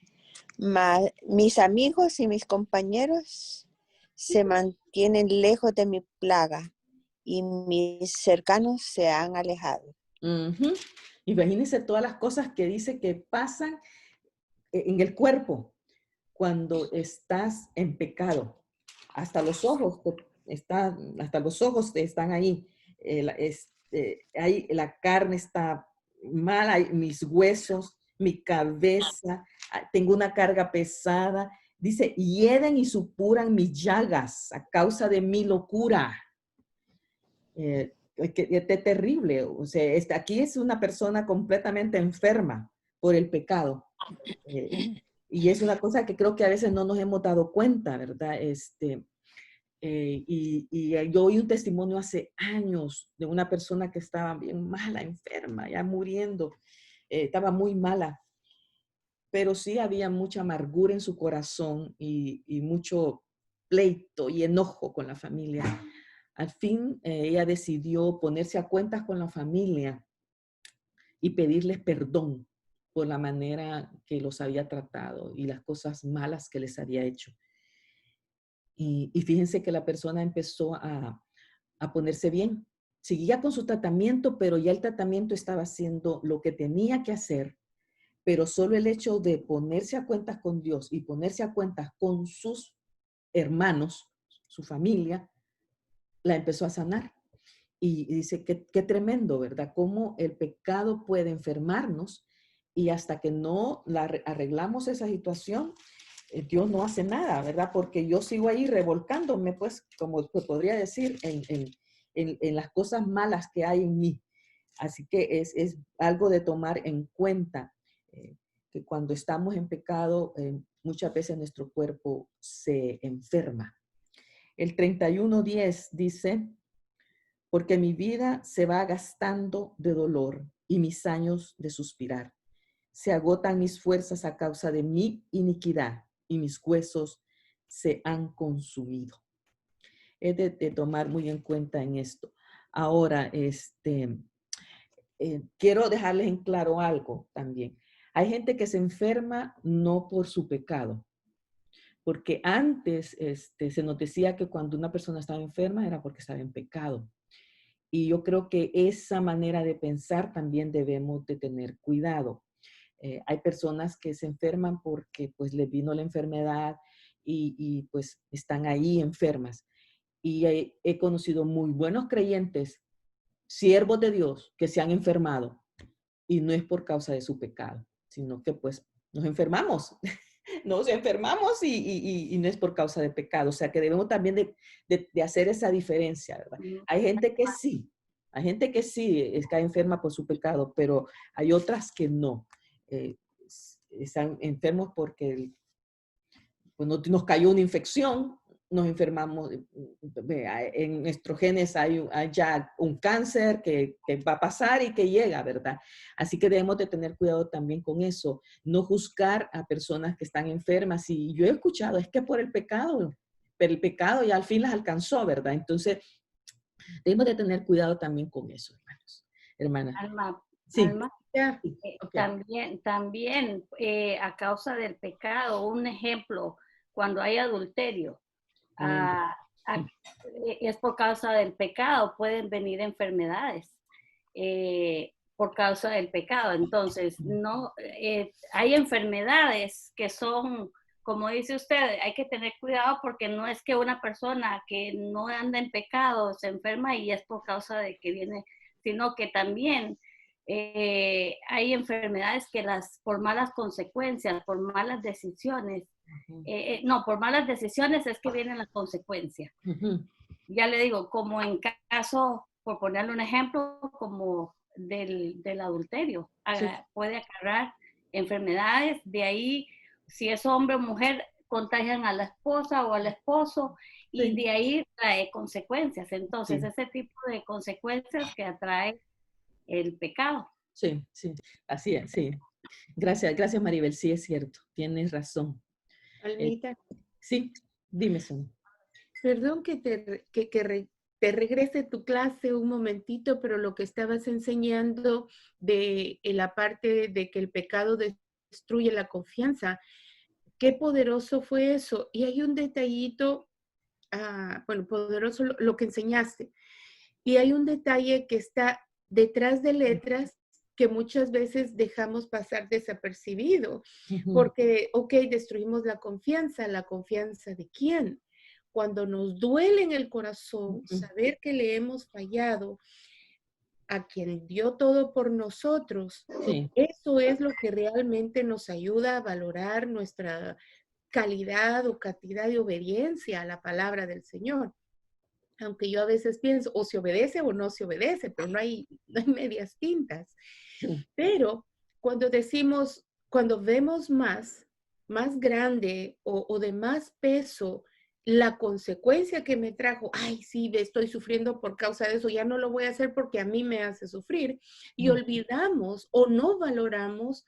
Mis amigos y mis compañeros se mantienen lejos de mi plaga y mis cercanos se han alejado. Imagínense todas las cosas que dice que pasan en el cuerpo cuando estás en pecado. Hasta los ojos están ahí. Ahí la carne está mala, mis huesos, mi cabeza, tengo una carga pesada. Dice, hieden y supuran mis llagas a causa de mi locura. Es terrible. O sea, aquí es una persona completamente enferma por el pecado. Y es una cosa que creo que a veces no nos hemos dado cuenta, ¿verdad? Y yo oí un testimonio hace años de una persona que estaba bien mala, enferma, ya muriendo. Estaba muy mala. Pero sí había mucha amargura en su corazón y mucho pleito y enojo con la familia. Al fin, ella decidió ponerse a cuentas con la familia y pedirles perdón por la manera que los había tratado y las cosas malas que les había hecho. Y fíjense que la persona empezó a ponerse bien. Seguía con su tratamiento, pero ya el tratamiento estaba haciendo lo que tenía que hacer, pero solo el hecho de ponerse a cuentas con Dios y ponerse a cuentas con sus hermanos, su familia, la empezó a sanar. Y dice, qué tremendo, ¿verdad? Cómo el pecado puede enfermarnos y hasta que no arreglamos esa situación, Dios no hace nada, ¿verdad? Porque yo sigo ahí revolcándome, pues, como podría decir, en las cosas malas que hay en mí. Así que es algo de tomar en cuenta, que cuando estamos en pecado, muchas veces nuestro cuerpo se enferma. El 31:10 dice, porque mi vida se va gastando de dolor y mis años de suspirar. Se agotan mis fuerzas a causa de mi iniquidad y mis huesos se han consumido. Es de tomar muy en cuenta en esto. Ahora, quiero dejarles en claro algo también. Hay gente que se enferma no por su pecado, porque antes se nos decía que cuando una persona estaba enferma era porque estaba en pecado. Y yo creo que esa manera de pensar también debemos de tener cuidado. Hay personas que se enferman porque pues les vino la enfermedad y pues están ahí enfermas. Y he conocido muy buenos creyentes, siervos de Dios, que se han enfermado y no es por causa de su pecado, sino que pues nos enfermamos. Nos enfermamos y no es por causa de pecado. O sea, que debemos también de hacer esa diferencia, ¿verdad? Hay gente que sí está enferma por su pecado, pero hay otras que no. Están enfermos porque pues, nos cayó una infección, nos enfermamos, en nuestros genes hay ya un cáncer que va a pasar y que llega, ¿verdad? Así que debemos de tener cuidado también con eso, no juzgar a personas que están enfermas. Y yo he escuchado, es que por el pecado, pero el pecado ya al fin las alcanzó, ¿verdad? Entonces, debemos de tener cuidado también con eso, hermanas. Alma, Sí. Alma, Okay. También a causa del pecado, un ejemplo, cuando hay adulterio, es por causa del pecado, pueden venir enfermedades por causa del pecado. Entonces, no, hay enfermedades que son, como dice usted, hay que tener cuidado porque no es que una persona que no anda en pecado se enferma y es por causa de que viene, sino que también hay enfermedades que por malas consecuencias, por malas decisiones, por malas decisiones es que vienen las consecuencias. Ya le digo, como en caso, por ponerle un ejemplo, como del adulterio, puede acarrear enfermedades. De ahí, si es hombre o mujer, contagian a la esposa o al esposo y Sí. de ahí trae consecuencias. Entonces, Sí. ese tipo de consecuencias que atrae el pecado. Sí, sí, así es, sí. Gracias Maribel, sí es cierto, tienes razón. Almita, Sí, dime, Sonia. perdón que te regrese tu clase un momentito, pero lo que estabas enseñando de la parte de que el pecado destruye la confianza, qué poderoso fue eso. Y hay un detallito, bueno, poderoso lo que enseñaste. Y hay un detalle que está detrás de letras que muchas veces dejamos pasar desapercibido, porque, ok, destruimos la confianza ¿de quién? Cuando nos duele en el corazón saber que le hemos fallado a quien dio todo por nosotros, Sí. eso es lo que realmente nos ayuda a valorar nuestra calidad o cantidad de obediencia a la palabra del Señor. Aunque yo a veces pienso, o se obedece o no se obedece, pero no hay medias tintas. Pero cuando decimos, cuando vemos más grande o de más peso la consecuencia que me trajo, ay, sí, estoy sufriendo por causa de eso, ya no lo voy a hacer porque a mí me hace sufrir, y olvidamos o no valoramos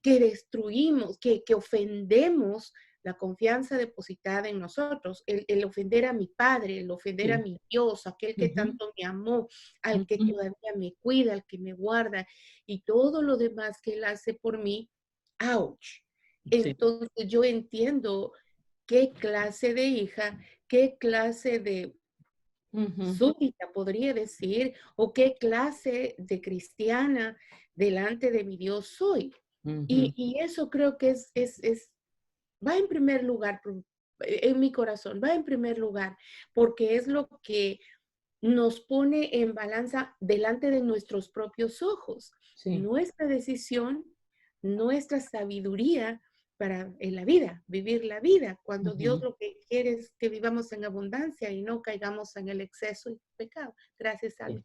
que destruimos, que ofendemos la confianza depositada en nosotros, el ofender a mi Padre, el ofender a mi Dios, aquel que tanto me amó, al que todavía me cuida, al que me guarda, y todo lo demás que Él hace por mí, ¡ouch! Entonces yo entiendo qué clase de hija, qué clase de súbdita, podría decir, o qué clase de cristiana delante de mi Dios soy. Y eso creo que va en primer lugar en mi corazón, va en primer lugar, porque es lo que nos pone en balanza delante de nuestros propios ojos. Sí. Nuestra decisión, nuestra sabiduría para en la vida, vivir la vida, cuando Dios lo que quiere es que vivamos en abundancia y no caigamos en el exceso y pecado. Gracias, Ale.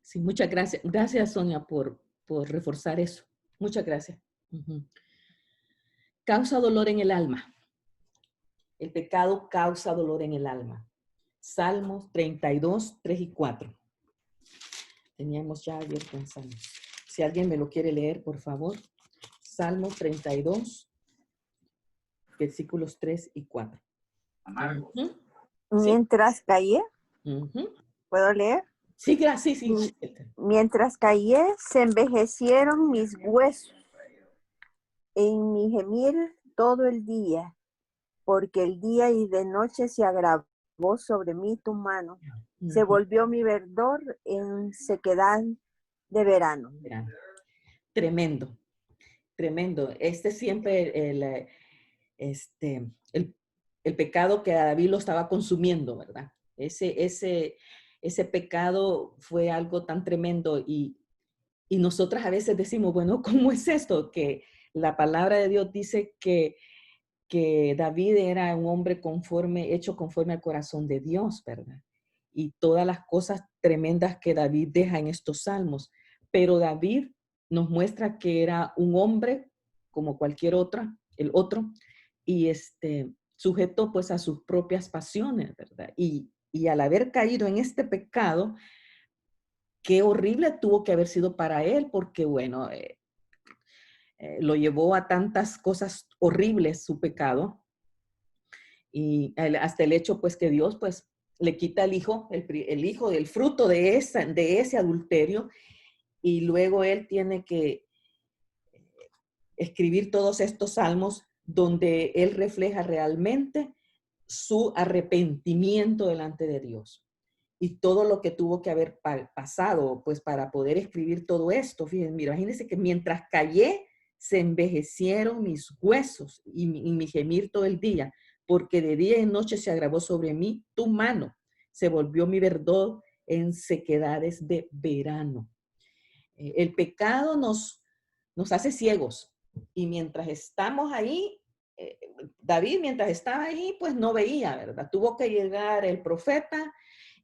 Sí, muchas gracias. Gracias, Sonia, por reforzar eso. Muchas gracias. Causa dolor en el alma. El pecado causa dolor en el alma. Salmos 32, 3 y 4. Teníamos ya abierto en Salmos. Si alguien me lo quiere leer, por favor. Salmos 32, versículos 3 y 4. Mientras caía, ¿puedo leer? Sí, gracias. Sí. Mientras caía, se envejecieron mis huesos en mi gemir todo el día, porque el día y de noche se agravó sobre mí tu mano. Se volvió mi verdor en sequedad de verano. Tremendo, tremendo. Siempre el pecado que a David lo estaba consumiendo, ¿verdad? Ese pecado fue algo tan tremendo y nosotras a veces decimos, bueno, ¿cómo es esto? Que la palabra de Dios dice que David era un hombre hecho conforme al corazón de Dios, ¿verdad? Y todas las cosas tremendas que David deja en estos salmos. Pero David nos muestra que era un hombre como cualquier el otro, y sujeto pues a sus propias pasiones, ¿verdad? Y al haber caído en este pecado, qué horrible tuvo que haber sido para él, porque bueno, lo llevó a tantas cosas horribles su pecado, y hasta el hecho pues que Dios pues le quita el hijo del fruto de ese adulterio, y luego él tiene que escribir todos estos salmos donde él refleja realmente su arrepentimiento delante de Dios y todo lo que tuvo que haber pasado pues para poder escribir todo esto. Fíjense, imagínense que mientras callé se envejecieron mis huesos y mi gemir todo el día, porque de día y noche se agravó sobre mí tu mano, se volvió mi verdor en sequedades de verano. El pecado nos hace ciegos, y mientras estamos ahí, David mientras estaba ahí pues no veía, ¿verdad? Tuvo que llegar el profeta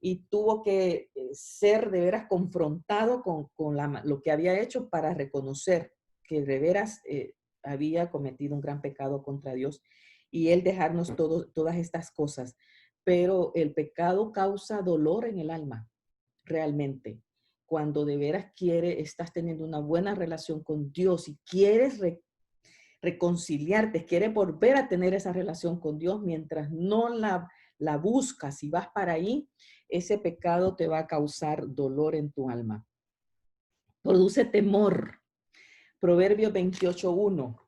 y tuvo que ser de veras confrontado con lo que había hecho para reconocer que de veras había cometido un gran pecado contra Dios. y Él dejarnos todas estas cosas. Pero el pecado causa dolor en el alma, realmente. Cuando de veras estás teniendo una buena relación con Dios y quieres reconciliarte, quieres volver a tener esa relación con Dios, mientras no la buscas y vas para ahí, ese pecado te va a causar dolor en tu alma. Produce temor. Proverbios 28:1.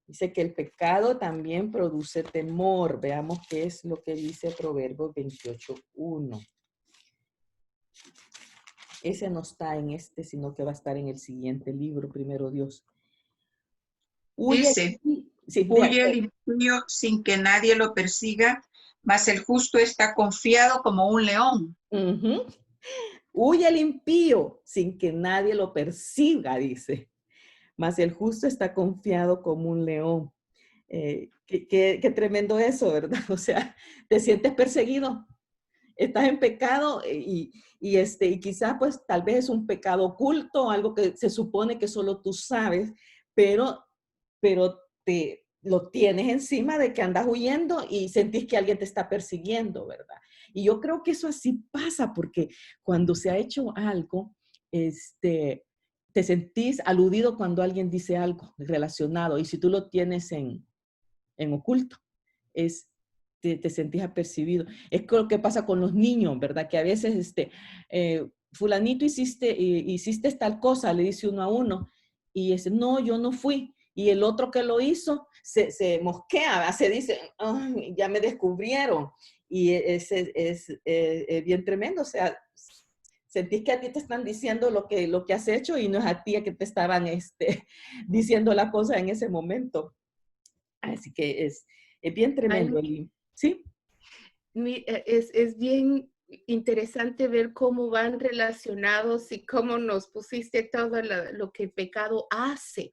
Dice que el pecado también produce temor. Veamos qué es lo que dice Proverbios 28:1. Ese no está en este, sino que va a estar en el siguiente libro, primero Dios. Dice, huye el impío sin que nadie lo persiga, mas el justo está confiado como un león. Huye el impío sin que nadie lo persiga, dice. Mas el justo está confiado como un león. Qué tremendo eso, ¿verdad? O sea, te sientes perseguido, estás en pecado y quizás pues tal vez es un pecado oculto, algo que se supone que solo tú sabes, pero te lo tienes encima de que andas huyendo y sentís que alguien te está persiguiendo, ¿verdad? Y yo creo que eso así pasa porque cuando se ha hecho algo, te sentís aludido cuando alguien dice algo relacionado y si tú lo tienes en oculto, te sentís apercibido. Es lo que pasa con los niños, ¿verdad? Que a veces, fulanito hiciste tal cosa, le dice uno a uno, y dice, no, yo no fui. Y el otro que lo hizo se mosquea, se dice, ay, ya me descubrieron. Y es bien tremendo, o sea, sentís que a ti te están diciendo lo que has hecho y no es a ti a que te estaban diciendo la cosa en ese momento. Así que es bien tremendo. ¿Sí? Es bien interesante ver cómo van relacionados y cómo nos pusiste todo lo que el pecado hace.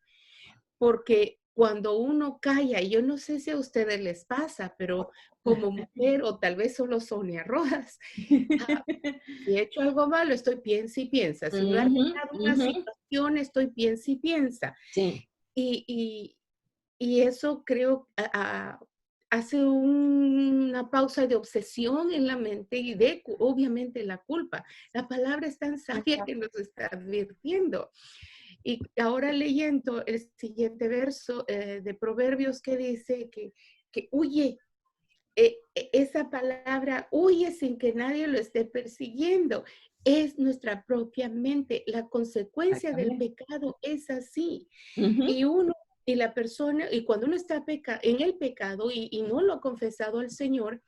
Porque cuando uno calla, yo no sé si a ustedes les pasa, pero como mujer, o tal vez solo Sonia Rojas, si he hecho algo malo, estoy piensa y piensa. Si me ha arreglado una situación, estoy piensa y piensa. Sí. Y eso creo hace una pausa de obsesión en la mente y obviamente la culpa. La palabra es tan sabia que nos está advirtiendo. Y ahora leyendo el siguiente verso de Proverbios que dice que huye, esa palabra huye sin que nadie lo esté persiguiendo. Es nuestra propia mente. La consecuencia del pecado es así. Y la persona, y cuando uno está en el pecado y no lo ha confesado al Señor,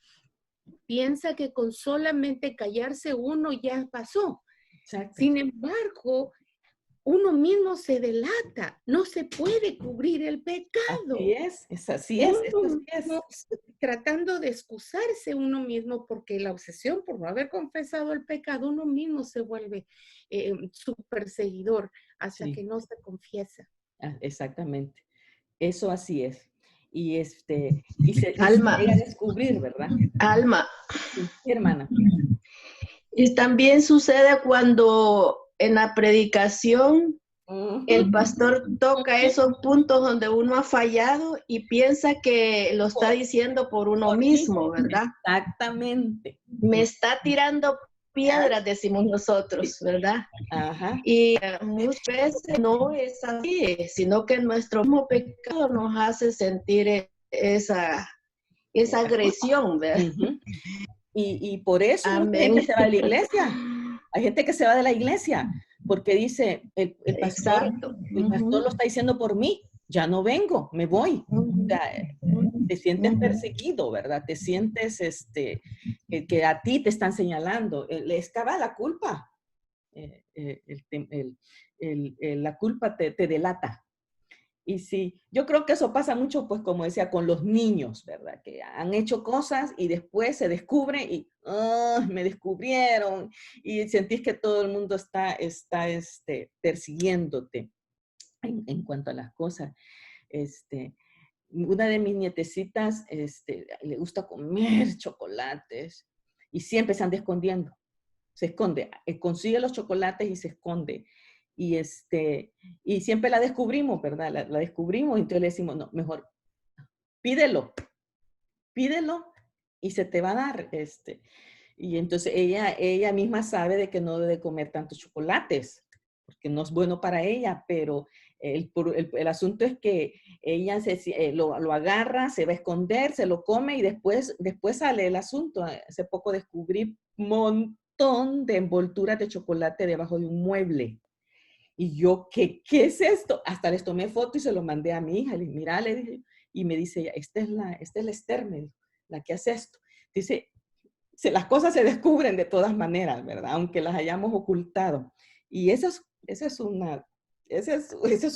piensa que con solamente callarse uno ya pasó. Exacto. Sin embargo, uno mismo se delata, no se puede cubrir el pecado. Así es. Tratando de excusarse uno mismo porque la obsesión por no haber confesado el pecado, uno mismo se vuelve su perseguidor hasta que no se confiesa. Exactamente. Eso así es. Y se llega a descubrir, ¿verdad? Alma. Sí, hermana. Y también sucede cuando en la predicación el pastor toca esos puntos donde uno ha fallado y piensa que lo está diciendo por uno mismo, ¿verdad? Exactamente. Me está tirando piedras, decimos nosotros, ¿verdad? Ajá. Y muchas veces no es así, sino que nuestro mismo pecado nos hace sentir esa agresión, ¿verdad? Y por eso mucha gente se va de la iglesia. Hay gente que se va de la iglesia porque dice, el pastor lo está diciendo por mí, ya no vengo, me voy. O sea, te sientes perseguido, ¿verdad? Te sientes que a ti te están señalando. Les cabe la culpa. La culpa te delata. Y sí, yo creo que eso pasa mucho, pues como decía, con los niños, ¿verdad? Que han hecho cosas y después se descubre y me descubrieron y sentís que todo el mundo está persiguiéndote en cuanto a las cosas. Una de mis nietecitas le gusta comer chocolates y siempre se anda escondiendo. Se esconde, consigue los chocolates y se esconde. Y siempre la descubrimos, ¿verdad? La descubrimos y entonces le decimos, no, mejor pídelo, pídelo y se te va a dar. Y entonces ella misma sabe de que no debe comer tantos chocolates, porque no es bueno para ella, pero el asunto es que ella lo agarra, se va a esconder, se lo come y después sale el asunto. Hace poco descubrí un montón de envolturas de chocolate debajo de un mueble. Y yo, ¿qué es esto? Hasta les tomé foto y se lo mandé a mi hija. Le dije, mira, le dije, y me dice ella, esta es la Esther, la que hace esto. Dice, las cosas se descubren de todas maneras, ¿verdad? Aunque las hayamos ocultado. Y eso es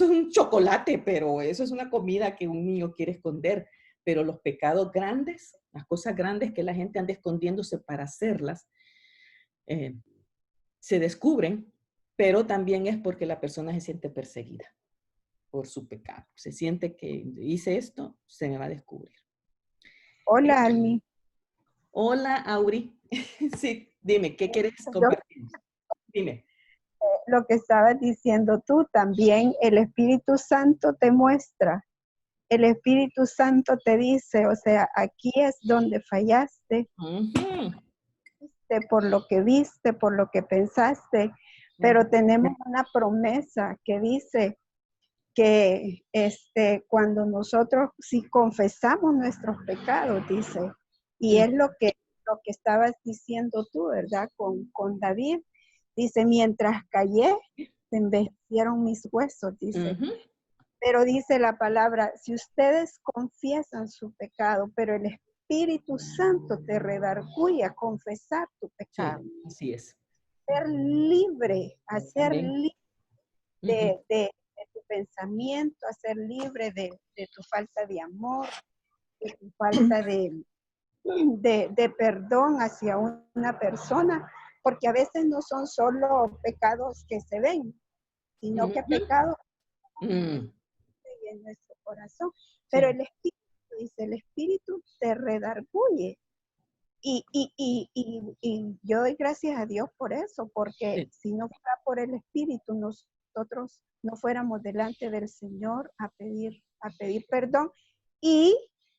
un chocolate, pero eso es una comida que un niño quiere esconder. Pero los pecados grandes, las cosas grandes que la gente anda escondiéndose para hacerlas, se descubren, pero también es porque la persona se siente perseguida por su pecado. Se siente que hice esto, se me va a descubrir. Hola, Almi. Hola, Auri. Sí, dime, ¿qué quieres compartir? Dime. Lo que estabas diciendo tú también, el Espíritu Santo te muestra. El Espíritu Santo te dice, o sea, aquí es donde fallaste. Por lo que viste, por lo que pensaste. Pero tenemos una promesa que dice que cuando nosotros, si confesamos nuestros pecados, dice, y es lo que estabas diciendo tú, ¿verdad? Con David, dice, mientras callé, se envejecieron mis huesos, dice. Pero dice la palabra, si ustedes confiesan su pecado, pero el Espíritu Santo te redarguye a confesar tu pecado. Sí, así es. Ser libre, a ser libre de tu pensamiento, a ser libre de tu falta de amor, de tu falta de perdón hacia una persona, porque a veces no son solo pecados que se ven, sino que pecados en nuestro corazón. Pero el Espíritu dice, el Espíritu te redarguye. Y yo doy gracias a Dios por eso, porque si no fuera por el Espíritu, nosotros no fuéramos delante del Señor a pedir perdón y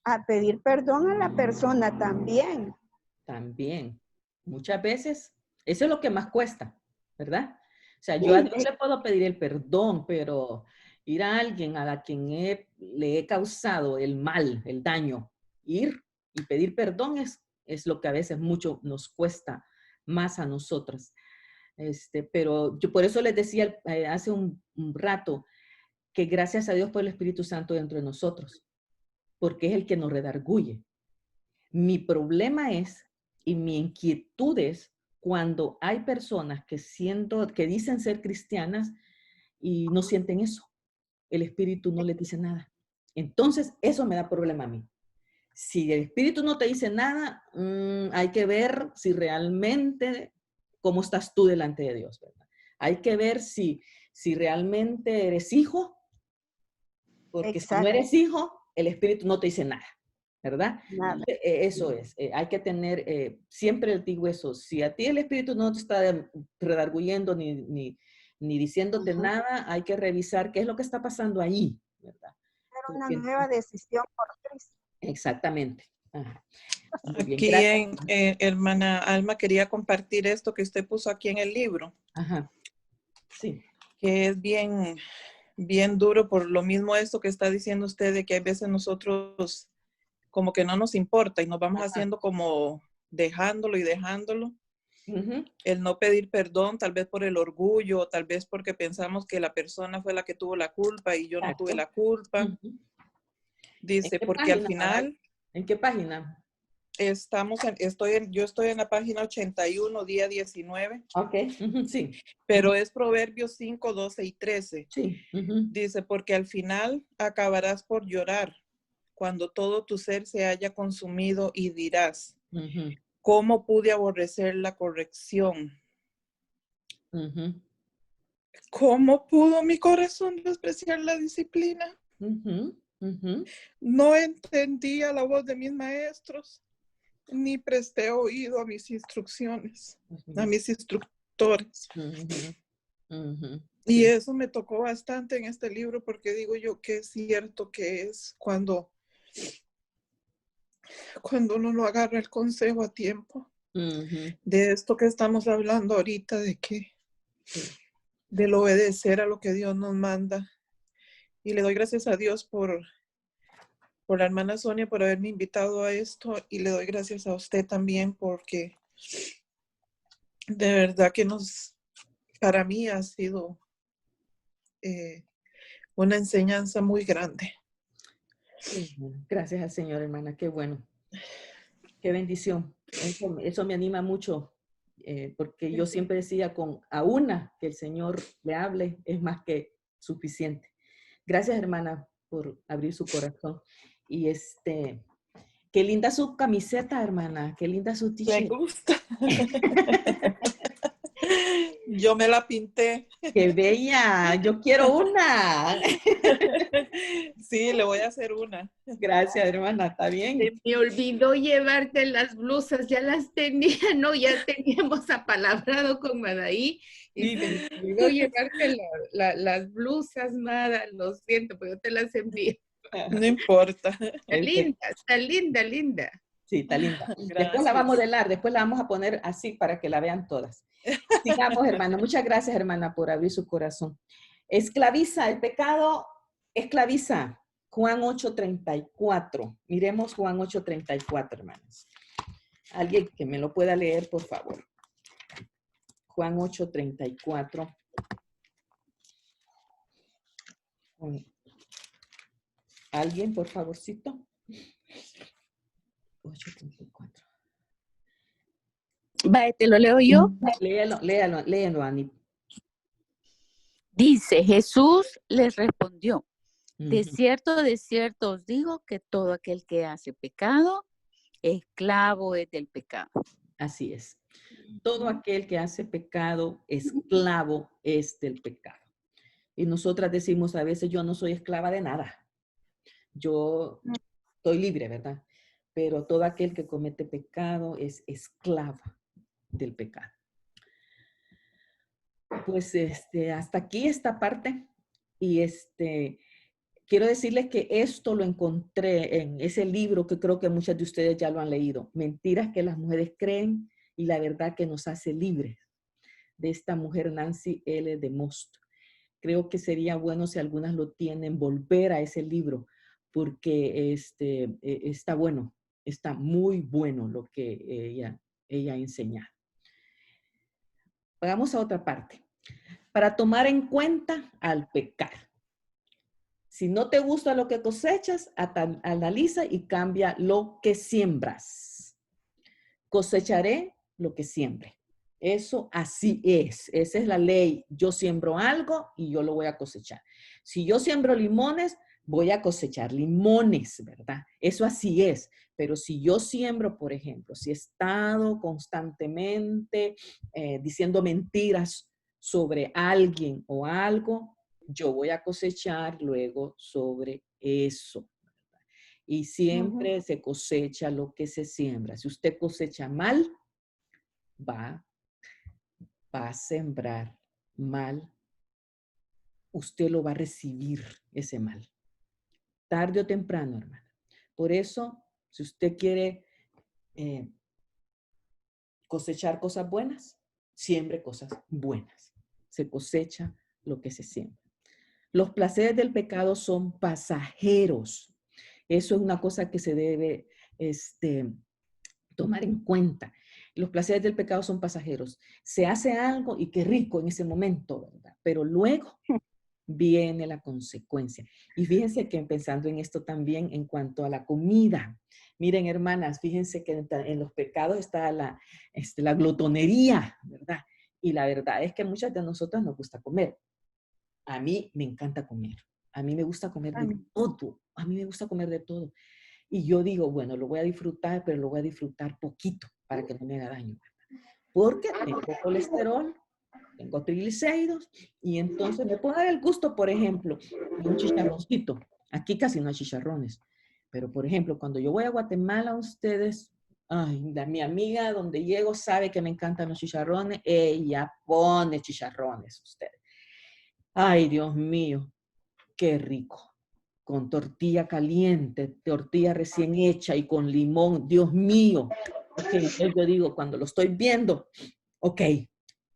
a pedir perdón a la persona también. También. Muchas veces, eso es lo que más cuesta, ¿verdad? O sea, yo a Dios le puedo pedir el perdón, pero ir a alguien a quien le he causado el mal, el daño, ir y pedir perdón es lo que a veces mucho nos cuesta más a nosotras. Pero yo por eso les decía hace un rato que gracias a Dios por el Espíritu Santo dentro de nosotros, porque es el que nos redarguye. Mi problema es, y mi inquietud es, cuando hay personas que dicen ser cristianas y no sienten eso. El Espíritu no les dice nada. Entonces, eso me da problema a mí. Si el Espíritu no te dice nada, hay que ver si realmente, cómo estás tú delante de Dios, ¿verdad? Hay que ver si realmente eres hijo, porque si no eres hijo, el Espíritu no te dice nada, ¿verdad? Nada. Eso es, hay que tener, siempre digo eso, si a ti el Espíritu no te está redarguyendo ni diciéndote nada, hay que revisar qué es lo que está pasando ahí, ¿verdad? Era una nueva decisión por Cristo. Exactamente. Ajá. Aquí, hermana Alma, quería compartir esto que usted puso aquí en el libro. Ajá. Sí. Que es bien duro por lo mismo esto que está diciendo usted, de que a veces nosotros como que no nos importa y nos vamos haciendo como dejándolo. El no pedir perdón, tal vez por el orgullo, tal vez porque pensamos que la persona fue la que tuvo la culpa y yo no tuve la culpa. Dice, porque al final... ¿En qué página? Yo estoy en la página 81, día 19. Ok, sí. Pero es Proverbios 5, 12 y 13. Sí. Dice, porque al final acabarás por llorar cuando todo tu ser se haya consumido y dirás, ¿cómo pude aborrecer la corrección? ¿Cómo pudo mi corazón despreciar la disciplina? No entendía la voz de mis maestros, ni presté oído a mis instrucciones, a mis instructores. Y eso me tocó bastante en este libro porque digo yo que es cierto que es cuando cuando uno no agarra el consejo a tiempo. De esto que estamos hablando ahorita, del obedecer a lo que Dios nos manda. Y le doy gracias a Dios por la hermana Sonia por haberme invitado a esto, y le doy gracias a usted también porque de verdad que para mí ha sido una enseñanza muy grande. Gracias al Señor, hermana, qué bueno. Qué bendición. Eso me anima mucho, porque yo siempre decía, a una que el Señor le hable es más que suficiente. Gracias, hermana, por abrir su corazón. Y qué linda su camiseta, hermana, qué linda su t-shirt. Me gusta. Yo me la pinté. ¡Qué bella! Yo quiero una. Sí, le voy a hacer una. Gracias, hermana, está bien. Se me olvidó llevarte las blusas, ya las tenía, no, ya teníamos apalabrado con Madaí y se me olvidó llevarte las blusas, Mada, lo siento, pero yo te las envío. No importa. Está linda. Sí, está linda. Gracias. Después la vamos a modelar, después la vamos a poner así para que la vean todas. Sigamos, hermana. Muchas gracias, hermana, por abrir su corazón. Esclaviza, el pecado esclaviza. Juan 8:34. Miremos Juan 8:34, hermanos. Alguien que me lo pueda leer, por favor. Juan 8:34. ¿Alguien, por favorcito? 8:34. Vale, ¿te lo leo yo? Léelo, Ani. Dice, Jesús les respondió, de cierto os digo que todo aquel que hace pecado, esclavo es del pecado. Así es. Todo aquel que hace pecado, esclavo es del pecado. Y nosotras decimos a veces, yo no soy esclava de nada. Yo estoy libre, ¿verdad? Pero todo aquel que comete pecado es esclavo del pecado. Pues hasta aquí esta parte. Y quiero decirles que esto lo encontré en ese libro que creo que muchas de ustedes ya lo han leído. Mentiras que las mujeres creen y la verdad que nos hace libres. De esta mujer Nancy L. DeMoss. Creo que sería bueno, si algunas lo tienen, volver a ese libro, porque está bueno, está muy bueno lo que ella enseña. Vamos a otra parte. Para tomar en cuenta al pecar. Si no te gusta lo que cosechas, analiza y cambia lo que siembras. Cosecharé lo que siembre. Eso así es. Esa es la ley. Yo siembro algo y yo lo voy a cosechar. Si yo siembro limones, voy a cosechar limones, ¿verdad? Eso así es. Pero si yo siembro, por ejemplo, si he estado constantemente diciendo mentiras sobre alguien o algo, yo voy a cosechar luego sobre eso. Y siempre se cosecha lo que se siembra. Si usted cosecha mal, va a sembrar mal. Usted lo va a recibir, ese mal. Tarde o temprano, hermana. Por eso, si usted quiere cosechar cosas buenas, siembre cosas buenas. Se cosecha lo que se siembra. Los placeres del pecado son pasajeros. Eso es una cosa que se debe tomar en cuenta. Los placeres del pecado son pasajeros. Se hace algo y qué rico en ese momento, ¿verdad? Pero luego viene la consecuencia. Y fíjense que pensando en esto también en cuanto a la comida. Miren, hermanas, fíjense que en los pecados está la glotonería, ¿verdad? Y la verdad es que muchas de nosotras nos gusta comer. A mí me encanta comer. A mí me gusta comer de todo. A mí me gusta comer de todo. Y yo digo, bueno, lo voy a disfrutar, pero lo voy a disfrutar poquito para que no me haga daño. Porque tengo colesterol, tengo triglicéridos, y entonces me puedo dar el gusto, por ejemplo, de un chicharroncito. Aquí casi no hay chicharrones. Pero, por ejemplo, cuando yo voy a Guatemala, ustedes, mi amiga donde llego sabe que me encantan los chicharrones. Ella pone chicharrones, ustedes. Ay, Dios mío, qué rico. con tortilla caliente, tortilla recién hecha y con limón. Dios mío. Okay, yo digo, cuando lo estoy viendo, ok,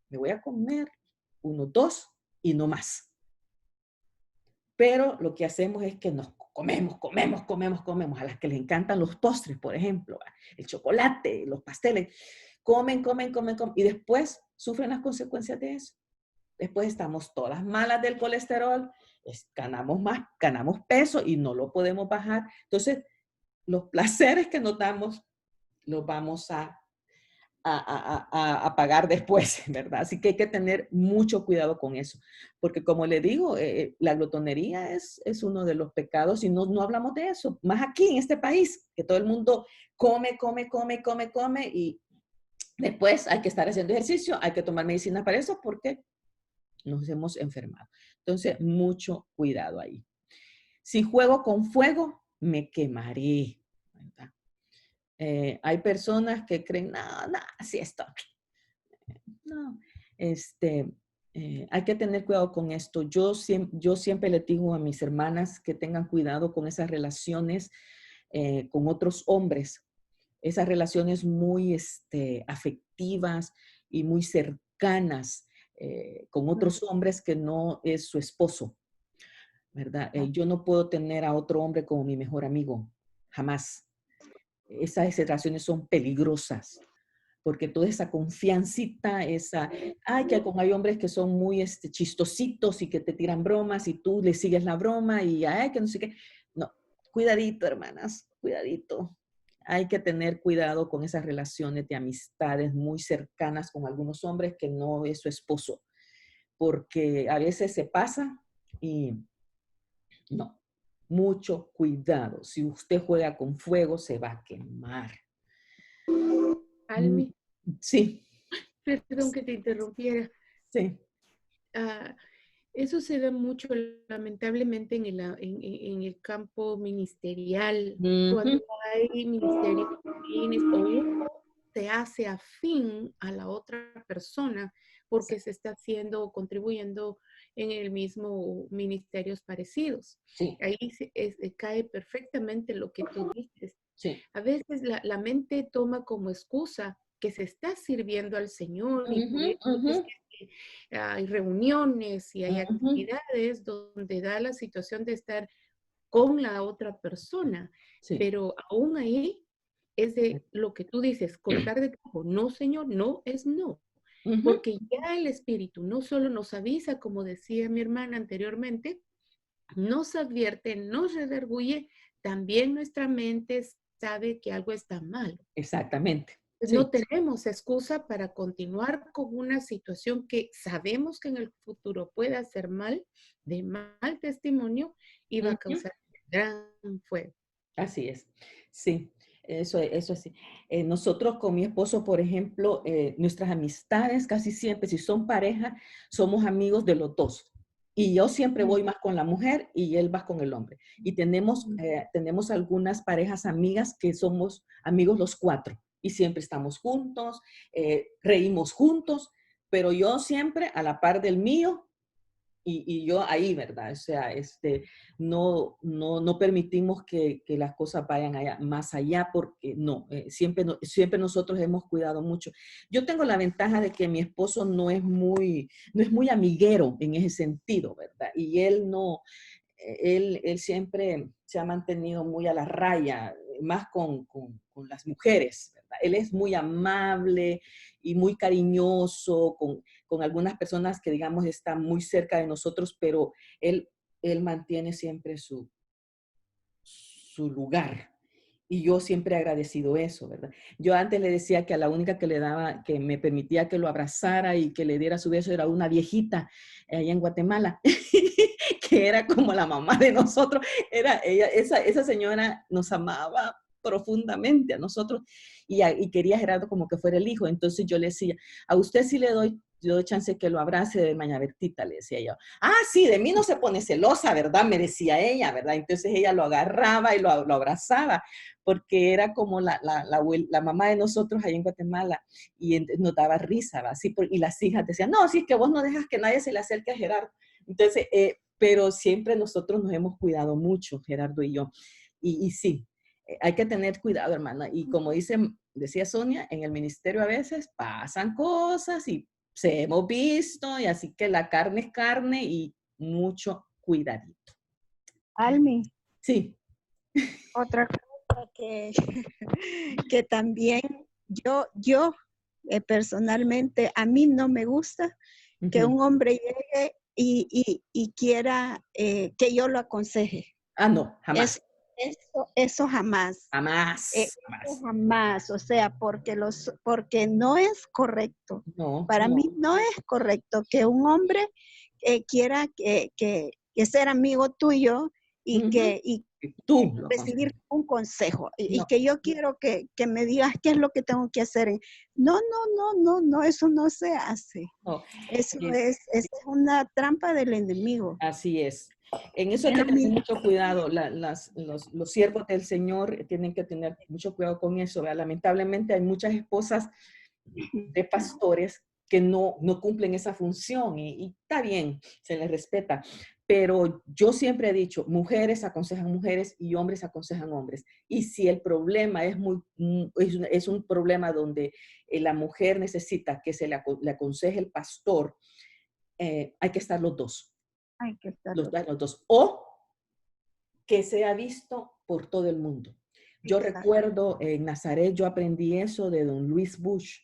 me voy a comer 1, 2 y no más. Pero lo que hacemos es que nos comemos. A las que les encantan los postres, por ejemplo, el chocolate, los pasteles. Comen. Y después sufren las consecuencias de eso. Después estamos todas malas del colesterol, ganamos peso y no lo podemos bajar. Entonces, los placeres que nos damos los vamos a pagar después, ¿verdad? Así que hay que tener mucho cuidado con eso, porque como le digo, la glotonería es uno de los pecados y no hablamos de eso, más aquí en este país, que todo el mundo come y después hay que estar haciendo ejercicio, hay que tomar medicina para eso porque nos hemos enfermado. Entonces, mucho cuidado ahí. Si juego con fuego, me quemaré, ¿verdad? Hay personas que creen, no, así está. No, hay que tener cuidado con esto. Yo siempre le digo a mis hermanas que tengan cuidado con esas relaciones con otros hombres. Esas relaciones muy afectivas y muy cercanas con otros hombres que no es su esposo, ¿verdad? Yo no puedo tener a otro hombre como mi mejor amigo, jamás. Esas relaciones son peligrosas, porque toda esa confiancita, hay hombres que son muy chistositos y que te tiran bromas y tú le sigues la broma y que no sé qué. No, cuidadito, hermanas, cuidadito. Hay que tener cuidado con esas relaciones de amistades muy cercanas con algunos hombres que no es su esposo, porque a veces se pasa y no. Mucho cuidado. Si usted juega con fuego, se va a quemar. Almi. Sí. Perdón que te interrumpiera. Sí. Eso se da mucho, lamentablemente, en el campo ministerial. Cuando hay ministerios o uno se hace afín a la otra persona porque se está haciendo o contribuyendo en el mismo ministerios parecidos. Sí. Ahí cae perfectamente lo que tú dices. Sí. A veces la mente toma como excusa que se está sirviendo al Señor y por eso es que hay reuniones y hay actividades donde da la situación de estar con la otra persona, sí. Pero aún ahí es de lo que tú dices, cortar de tajo. No, Señor, no es no. Porque ya el Espíritu no solo nos avisa, como decía mi hermana anteriormente, nos advierte, nos redarguye, también nuestra mente sabe que algo está mal. Exactamente. No tenemos excusa para continuar con una situación que sabemos que en el futuro puede hacer mal, de mal testimonio y va a causar gran fuego. Así es, sí. Eso es así. Nosotros con mi esposo, por ejemplo, nuestras amistades casi siempre, si son pareja, somos amigos de los dos. Y yo siempre voy más con la mujer y él va con el hombre. Y tenemos algunas parejas amigas que somos amigos los 4. Y siempre estamos juntos, reímos juntos, pero yo siempre a la par del mío y yo ahí, ¿verdad? O sea, no permitimos que las cosas vayan más allá porque siempre nosotros hemos cuidado mucho. Yo tengo la ventaja de que mi esposo no es muy amiguero en ese sentido, ¿verdad? Y él siempre se ha mantenido muy a la raya, más con las mujeres, ¿verdad? Él es muy amable y muy cariñoso con algunas personas que, digamos, están muy cerca de nosotros, pero él mantiene siempre su lugar. Y yo siempre he agradecido eso, ¿verdad? Yo antes le decía que a la única que me permitía que lo abrazara y que le diera su beso era una viejita allá en Guatemala, que era como la mamá de nosotros. Esa señora nos amaba profundamente a nosotros y quería a Gerardo como que fuera el hijo. Entonces yo le decía, a usted sí le doy chance que lo abrace de Maña Bertita, le decía yo. Sí, de mí no se pone celosa, ¿verdad? Me decía ella, ¿verdad? Entonces ella lo agarraba y lo abrazaba, porque era como la mamá de nosotros allá en Guatemala, y nos daba risa, ¿verdad? Y las hijas decían, no, sí, es que vos no dejas que nadie se le acerque a Gerardo. Entonces, pero siempre nosotros nos hemos cuidado mucho, Gerardo y yo. Y sí, hay que tener cuidado, hermana. Y como decía Sonia, en el ministerio a veces pasan cosas y se hemos visto, y así que la carne es carne y mucho cuidadito. Almi. Sí. Otra cosa que también yo personalmente, a mí no me gusta que un hombre llegue y quiera que yo lo aconseje. Ah, no, jamás. Eso jamás. Jamás. Jamás. O sea, porque no es correcto. No, Para mí no es correcto que un hombre quiera que ser amigo tuyo y que recibir un consejo y que yo quiero que me digas qué es lo que tengo que hacer. No, eso no se hace. No. Eso es una trampa del enemigo. Así es. En eso hay que tener mucho cuidado. Los siervos del Señor tienen que tener mucho cuidado con eso, ¿verdad? Lamentablemente hay muchas esposas de pastores que no cumplen esa función y está bien, se les respeta. Pero yo siempre he dicho, mujeres aconsejan mujeres y hombres aconsejan hombres. Y si el problema es un problema donde la mujer necesita que se le aconseje el pastor, hay que estar los dos. Hay que estar los dos. O que sea visto por todo el mundo. Yo recuerdo en Nazaret, yo aprendí eso de don Luis Bush,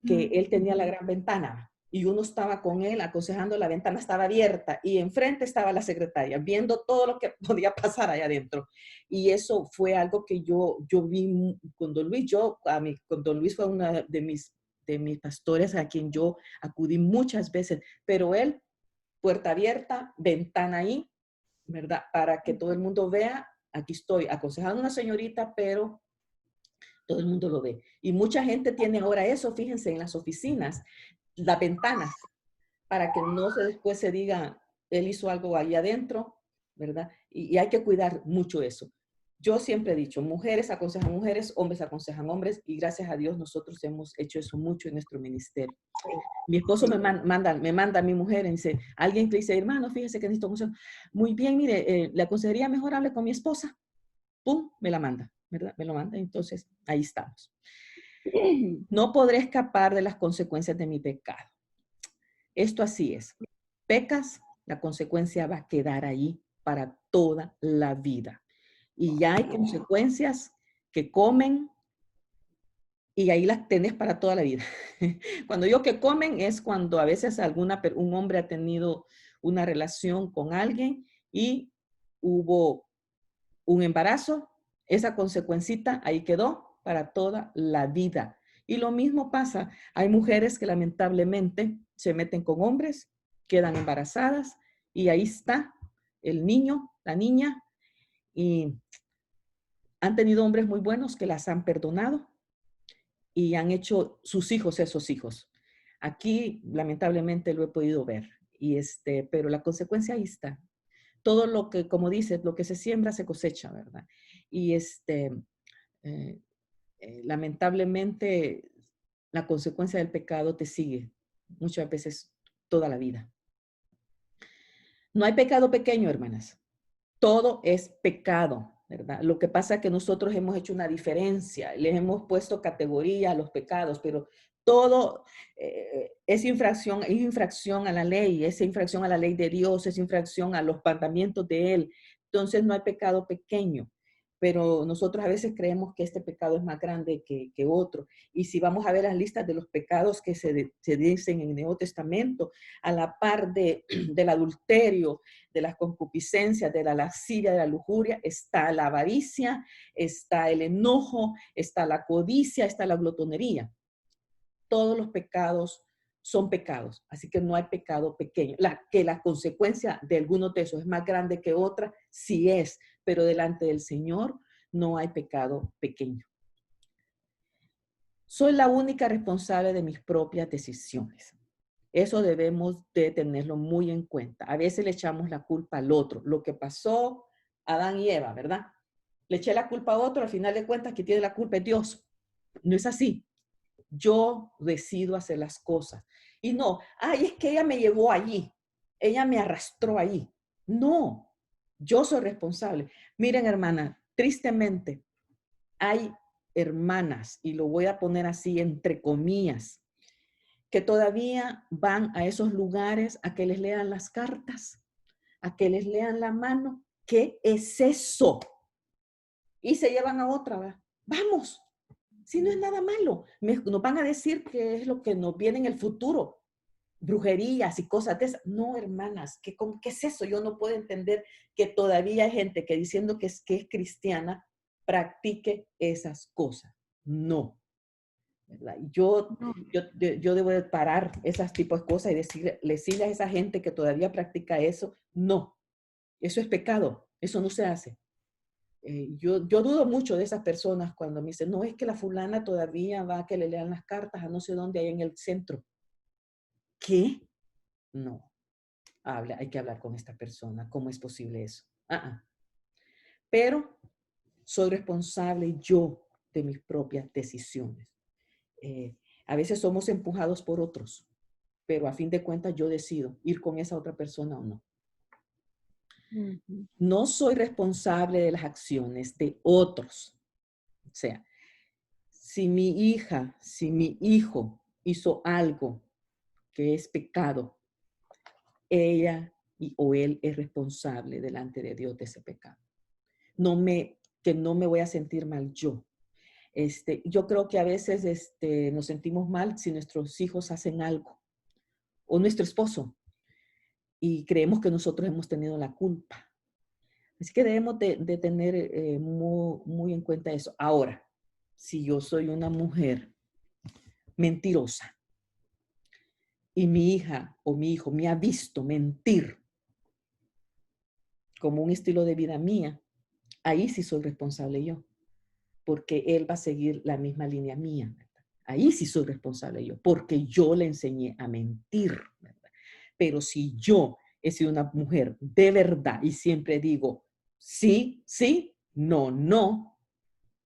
que él tenía la gran ventana y uno estaba con él aconsejando, la ventana estaba abierta y enfrente estaba la secretaria viendo todo lo que podía pasar allá adentro. Y eso fue algo que yo vi con don Luis. Con don Luis fue una de mis pastores a quien yo acudí muchas veces, pero él, puerta abierta, ventana ahí, ¿verdad? Para que todo el mundo vea, aquí estoy aconsejando a una señorita, pero todo el mundo lo ve. Y mucha gente tiene ahora eso, fíjense, en las oficinas, las ventanas, para que no después se diga, él hizo algo ahí adentro, ¿verdad? Y hay que cuidar mucho eso. Yo siempre he dicho, mujeres aconsejan mujeres, hombres aconsejan hombres, y gracias a Dios nosotros hemos hecho eso mucho en nuestro ministerio. Mi esposo me manda a mi mujer y dice, alguien que dice, hermano, fíjese que necesito consejo. Muy bien, mire, le aconsejaría mejor hable con mi esposa. Pum, me la manda, ¿verdad? Me lo manda, entonces ahí estamos. No podré escapar de las consecuencias de mi pecado. Esto así es. Pecas, la consecuencia va a quedar ahí para toda la vida. Y ya hay consecuencias que comen y ahí las tenés para toda la vida. Cuando digo que comen es cuando a veces un hombre ha tenido una relación con alguien y hubo un embarazo, esa consecuencita ahí quedó para toda la vida. Y lo mismo pasa, hay mujeres que lamentablemente se meten con hombres, quedan embarazadas y ahí está el niño, la niña, y han tenido hombres muy buenos que las han perdonado y han hecho sus hijos esos hijos. Aquí lamentablemente lo he podido ver, pero la consecuencia ahí está. Todo lo que, como dices, lo que se siembra se cosecha, ¿verdad? Y lamentablemente la consecuencia del pecado te sigue muchas veces toda la vida. No hay pecado pequeño, hermanas. Todo es pecado, ¿verdad? Lo que pasa es que nosotros hemos hecho una diferencia, les hemos puesto categoría a los pecados, pero todo es infracción a la ley, es infracción a la ley de Dios, es infracción a los mandamientos de Él. Entonces no hay pecado pequeño, pero nosotros a veces creemos que este pecado es más grande que otro. Y si vamos a ver las listas de los pecados que se dicen en el Nuevo Testamento, a la par del adulterio, de las concupiscencias, de la lascivia, de la lujuria, está la avaricia, está el enojo, está la codicia, está la glotonería. Todos los pecados son pecados, así que no hay pecado pequeño. Que la consecuencia de algunos de esos es más grande que otra, sí es, pero delante del Señor no hay pecado pequeño. Soy la única responsable de mis propias decisiones. Eso debemos de tenerlo muy en cuenta. A veces le echamos la culpa al otro. Lo que pasó Adán y Eva, ¿verdad? Le eché la culpa a otro, al final de cuentas que tiene la culpa es Dios. No es así. Yo decido hacer las cosas. Y no, es que ella me llevó allí. Ella me arrastró allí. No, yo soy responsable. Miren, hermana, tristemente, hay hermanas, y lo voy a poner así entre comillas, que todavía van a esos lugares a que les lean las cartas, a que les lean la mano. ¿Qué es eso? Y se llevan a otra, ¿verdad? Vamos, si no es nada malo. Nos van a decir que es lo que nos viene en el futuro, brujerías y cosas de esas. No, hermanas, ¿qué es eso? Yo no puedo entender que todavía hay gente que diciendo que es cristiana practique esas cosas. No. ¿Verdad? Yo debo de parar esas tipos de cosas y decirle a esa gente que todavía practica eso, no, eso es pecado, eso no se hace. Yo dudo mucho de esas personas cuando me dicen, no, es que la fulana todavía va a que le lean las cartas a no sé dónde, ahí en el centro. ¿Qué? No, hay que hablar con esta persona, ¿cómo es posible eso? Pero soy responsable yo de mis propias decisiones. A veces somos empujados por otros, pero a fin de cuentas yo decido ir con esa otra persona o no. No soy responsable de las acciones de otros. O sea, si mi hija, si mi hijo hizo algo que es pecado, ella o él es responsable delante de Dios de ese pecado. Que no me voy a sentir mal yo. Yo creo que a veces nos sentimos mal si nuestros hijos hacen algo o nuestro esposo y creemos que nosotros hemos tenido la culpa. Así que debemos de tener muy en cuenta eso. Ahora, si yo soy una mujer mentirosa y mi hija o mi hijo me ha visto mentir como un estilo de vida mía, ahí sí soy responsable yo, porque él va a seguir la misma línea mía, ¿verdad? Ahí sí soy responsable yo, porque yo le enseñé a mentir, ¿verdad? Pero si yo he sido una mujer de verdad y siempre digo sí, sí, no, no,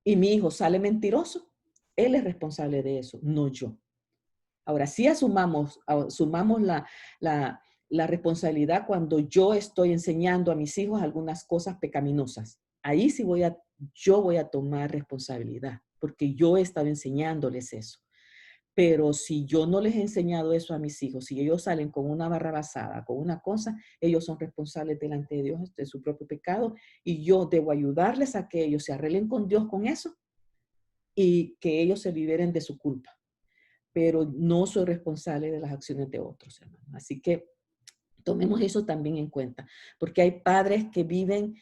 y mi hijo sale mentiroso, él es responsable de eso, no yo. Ahora, sí sumamos la responsabilidad cuando yo estoy enseñando a mis hijos algunas cosas pecaminosas. Ahí sí yo voy a tomar responsabilidad, porque yo he estado enseñándoles eso. Pero si yo no les he enseñado eso a mis hijos, si ellos salen con una barrabasada, con una cosa, ellos son responsables delante de Dios de su propio pecado y yo debo ayudarles a que ellos se arreglen con Dios con eso y que ellos se liberen de su culpa. Pero no soy responsable de las acciones de otros, hermanos. Así que tomemos eso también en cuenta, porque hay padres que viven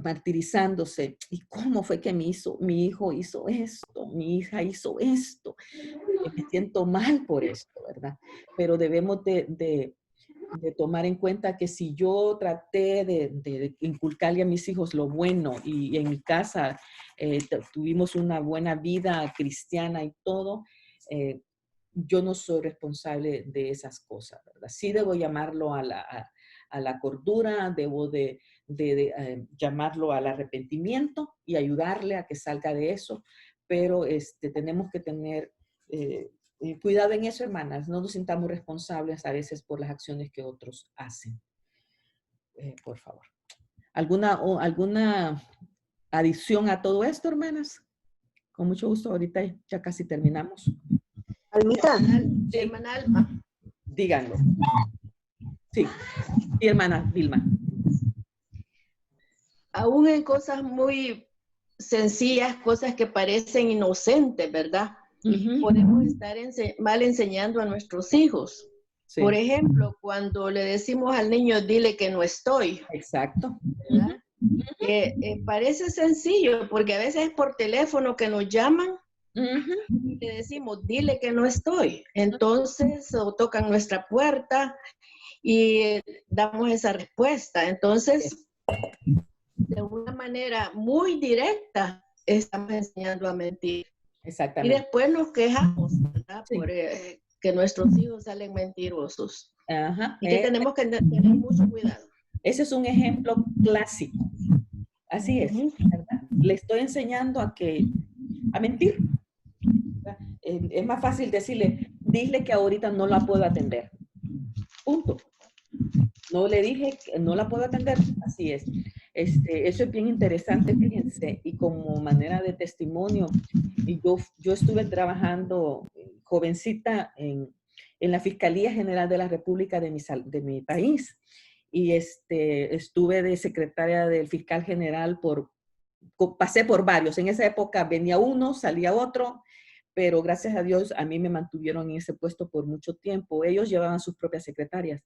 martirizándose. ¿Y cómo fue que mi hijo hizo esto? Mi hija hizo esto. Me siento mal por esto, ¿verdad? Pero debemos de tomar en cuenta que si yo traté de inculcarle a mis hijos lo bueno y en mi casa tuvimos una buena vida cristiana y todo, yo no soy responsable de esas cosas, ¿verdad? Sí debo llamarlo a la cordura, debo de llamarlo al arrepentimiento y ayudarle a que salga de eso, pero tenemos que tener cuidado en eso, hermanas. No nos sintamos responsables a veces por las acciones que otros hacen. Por favor. ¿Alguna adición a todo esto, hermanas? Con mucho gusto, ahorita ya casi terminamos. Almita. Sí. Hermana Alma. Díganlo. Sí, hermana Vilma. Aún en cosas muy sencillas, cosas que parecen inocentes, ¿verdad? Podemos estar mal enseñando a nuestros hijos. Sí. Por ejemplo, cuando le decimos al niño, dile que no estoy. Exacto. ¿Verdad? Parece sencillo, porque a veces es por teléfono que nos llaman y le decimos, dile que no estoy. Entonces, tocan nuestra puerta y damos esa respuesta. Entonces, de una manera muy directa, estamos enseñando a mentir. Exactamente. Y después nos quejamos, ¿verdad? Sí. Por que nuestros hijos salen mentirosos. Ajá. Y que tenemos que tener mucho cuidado. Ese es un ejemplo clásico. Así es, ¿verdad? Le estoy enseñando a mentir. Es más fácil decirle, dile que ahorita no la puedo atender. Punto. No le dije, no la puedo atender, así es. Eso es bien interesante, fíjense, y como manera de testimonio, y yo estuve trabajando jovencita en la Fiscalía General de la República de mi país, y estuve de secretaria del fiscal general pasé por varios. En esa época venía uno, salía otro, pero gracias a Dios a mí me mantuvieron en ese puesto por mucho tiempo. Ellos llevaban sus propias secretarias.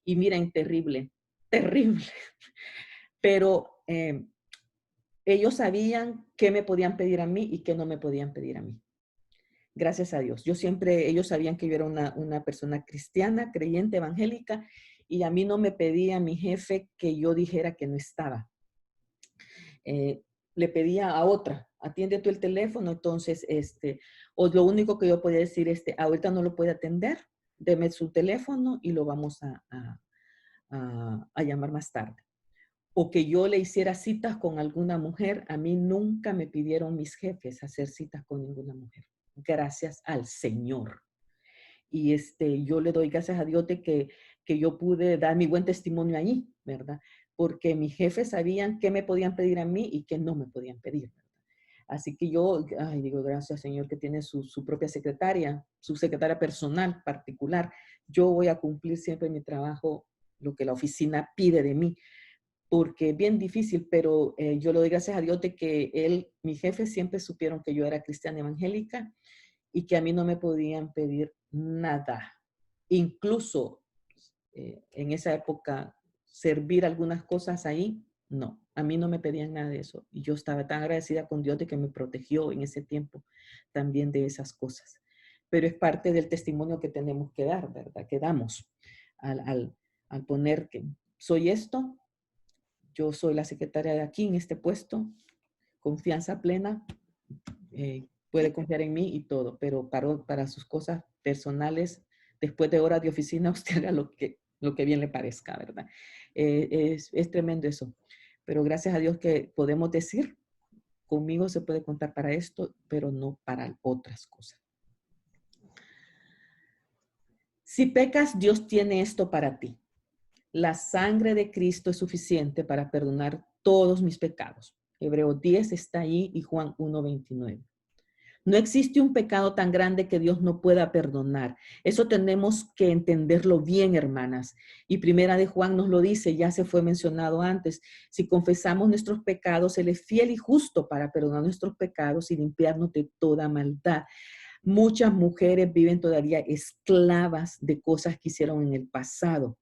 Y miren, terrible, terrible. Pero ellos sabían qué me podían pedir a mí y qué no me podían pedir a mí. Gracias a Dios. Ellos sabían que yo era una persona cristiana, creyente, evangélica, y a mí no me pedía mi jefe que yo dijera que no estaba. Le pedía a otra, atiende tú el teléfono, entonces, o lo único que yo podía decir, ahorita no lo puede atender, deme su teléfono y lo vamos a llamar más tarde. O que yo le hiciera citas con alguna mujer. A mí nunca me pidieron mis jefes hacer citas con ninguna mujer. Gracias al Señor. Y yo le doy gracias a Dios de que yo pude dar mi buen testimonio allí, ¿verdad? Porque mis jefes sabían qué me podían pedir a mí y qué no me podían pedir, ¿verdad? Así que yo, digo, gracias Señor que tiene su propia secretaria, su secretaria personal particular. Yo voy a cumplir siempre mi trabajo, lo que la oficina pide de mí, porque es bien difícil, pero yo le doy gracias a Dios de que mis jefes siempre supieron que yo era cristiana evangélica y que a mí no me podían pedir nada. Incluso en esa época, servir algunas cosas ahí, no, a mí no me pedían nada de eso. Y yo estaba tan agradecida con Dios de que me protegió en ese tiempo también de esas cosas. Pero es parte del testimonio que tenemos que dar, ¿verdad? Que damos al poner que soy esto, yo soy la secretaria de aquí en este puesto, confianza plena, puede confiar en mí y todo, pero para sus cosas personales, después de horas de oficina, usted haga lo que bien le parezca, ¿verdad? Es tremendo eso. Pero gracias a Dios que podemos decir, conmigo se puede contar para esto, pero no para otras cosas. Si pecas, Dios tiene esto para ti. La sangre de Cristo es suficiente para perdonar todos mis pecados. Hebreos 10 está ahí y Juan 1:29. No existe un pecado tan grande que Dios no pueda perdonar. Eso tenemos que entenderlo bien, hermanas. Y Primera de Juan nos lo dice, ya se fue mencionado antes. Si confesamos nuestros pecados, Él es fiel y justo para perdonar nuestros pecados y limpiarnos de toda maldad. Muchas mujeres viven todavía esclavas de cosas que hicieron en el pasado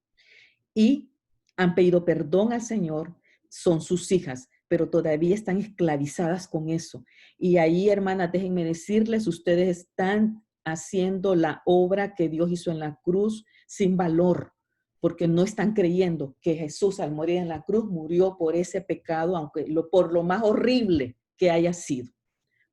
y han pedido perdón al Señor, son sus hijas, pero todavía están esclavizadas con eso. Y ahí, hermanas, déjenme decirles, ustedes están haciendo la obra que Dios hizo en la cruz sin valor, porque no están creyendo que Jesús al morir en la cruz murió por ese pecado, aunque por lo más horrible que haya sido.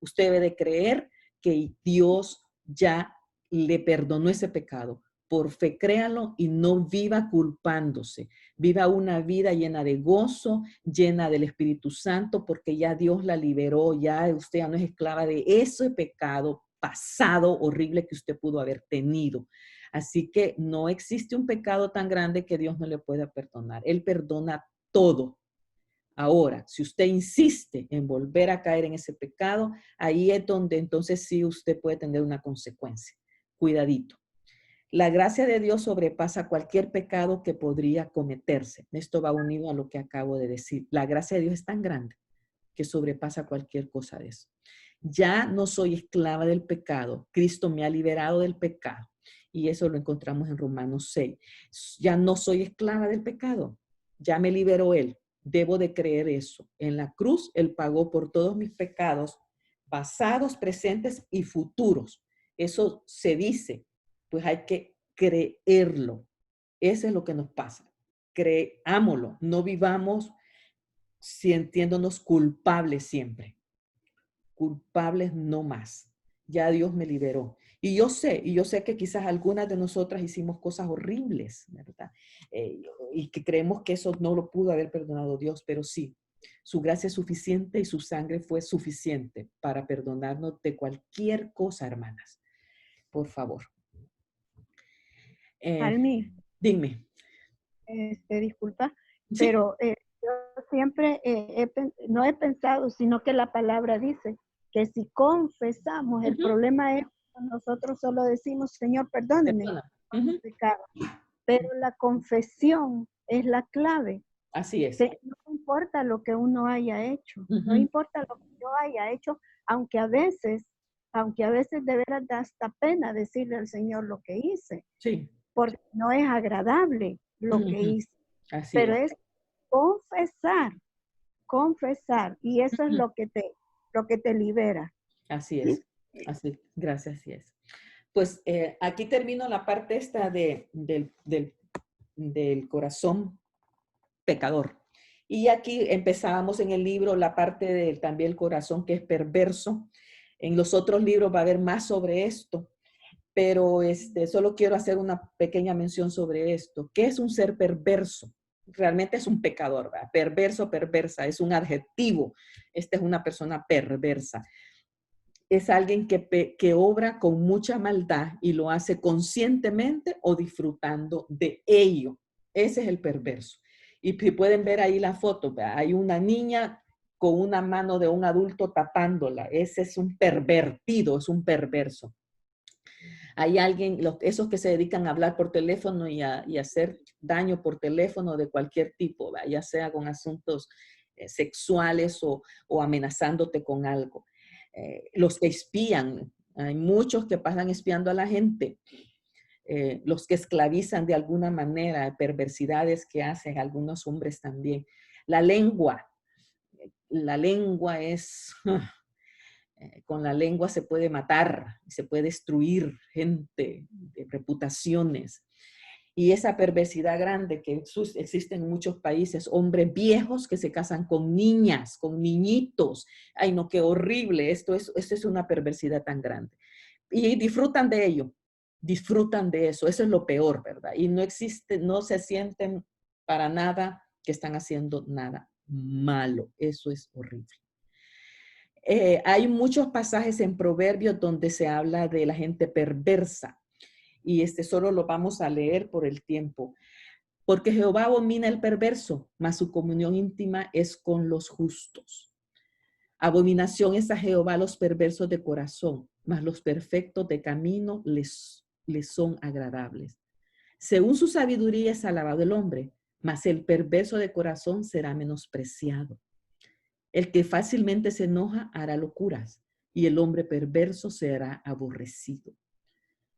Usted debe de creer que Dios ya le perdonó ese pecado. Por fe, créalo y no viva culpándose. Viva una vida llena de gozo, llena del Espíritu Santo, porque ya Dios la liberó, ya usted ya no es esclava de ese pecado pasado horrible que usted pudo haber tenido. Así que no existe un pecado tan grande que Dios no le pueda perdonar. Él perdona todo. Ahora, si usted insiste en volver a caer en ese pecado, ahí es donde entonces sí usted puede tener una consecuencia. Cuidadito. La gracia de Dios sobrepasa cualquier pecado que podría cometerse. Esto va unido a lo que acabo de decir. La gracia de Dios es tan grande que sobrepasa cualquier cosa de eso. Ya no soy esclava del pecado. Cristo me ha liberado del pecado. Y eso lo encontramos en Romanos 6. Ya no soy esclava del pecado. Ya me liberó Él. Debo de creer eso. En la cruz, Él pagó por todos mis pecados, pasados, presentes y futuros. Eso se dice. Pues hay que creerlo. Eso es lo que nos pasa. Creámoslo. No vivamos sintiéndonos culpables siempre. Culpables no más. Ya Dios me liberó. Y yo sé que quizás algunas de nosotras hicimos cosas horribles, ¿verdad? Y que creemos que eso no lo pudo haber perdonado Dios, pero sí, su gracia es suficiente y su sangre fue suficiente para perdonarnos de cualquier cosa, hermanas. Por favor. Almi. Dime. disculpa, Sí. pero yo siempre no he pensado, sino que la palabra dice que si confesamos, el problema es cuando nosotros solo decimos, Señor, perdóneme, pecado. Pero la confesión es la clave. Así es. No importa lo que uno haya hecho, no importa lo que yo haya hecho, aunque a veces de veras da hasta pena decirle al Señor lo que hice. Sí. Porque no es agradable lo que hice. Así pero es confesar, y eso es lo que te libera. Así es. Así, gracias, así es. Pues aquí termino la parte esta del corazón pecador. Y aquí empezábamos en el libro la parte también el corazón que es perverso. En los otros libros va a haber más sobre esto, pero solo quiero hacer una pequeña mención sobre esto. ¿Qué es un ser perverso? Realmente es un pecador, ¿verdad? Perverso, perversa, es un adjetivo. Esta es una persona perversa. Es alguien que obra con mucha maldad y lo hace conscientemente o disfrutando de ello. Ese es el perverso. Y pueden ver ahí la foto, ¿verdad? Hay una niña con una mano de un adulto tapándola. Ese es un pervertido, es un perverso. Hay alguien, esos que se dedican a hablar por teléfono y a hacer daño por teléfono de cualquier tipo, ¿verdad? Ya sea con asuntos sexuales o amenazándote con algo. Los que espían, hay muchos que pasan espiando a la gente. Los que esclavizan de alguna manera, perversidades que hacen algunos hombres también. La lengua es... con la lengua se puede matar, se puede destruir gente, reputaciones. Y esa perversidad grande que existe en muchos países, hombres viejos que se casan con niñas, con niñitos. Ay, no, qué horrible. Esto es una perversidad tan grande. Y disfrutan de ello, disfrutan de eso. Eso es lo peor, ¿verdad? Y no se sienten para nada que están haciendo nada malo. Eso es horrible. Hay muchos pasajes en Proverbios donde se habla de la gente perversa y solo lo vamos a leer por el tiempo. Porque Jehová abomina el perverso, mas su comunión íntima es con los justos. Abominación es a Jehová los perversos de corazón, mas los perfectos de camino les son agradables. Según su sabiduría es alabado el hombre, mas el perverso de corazón será menospreciado. El que fácilmente se enoja hará locuras, y el hombre perverso será aborrecido.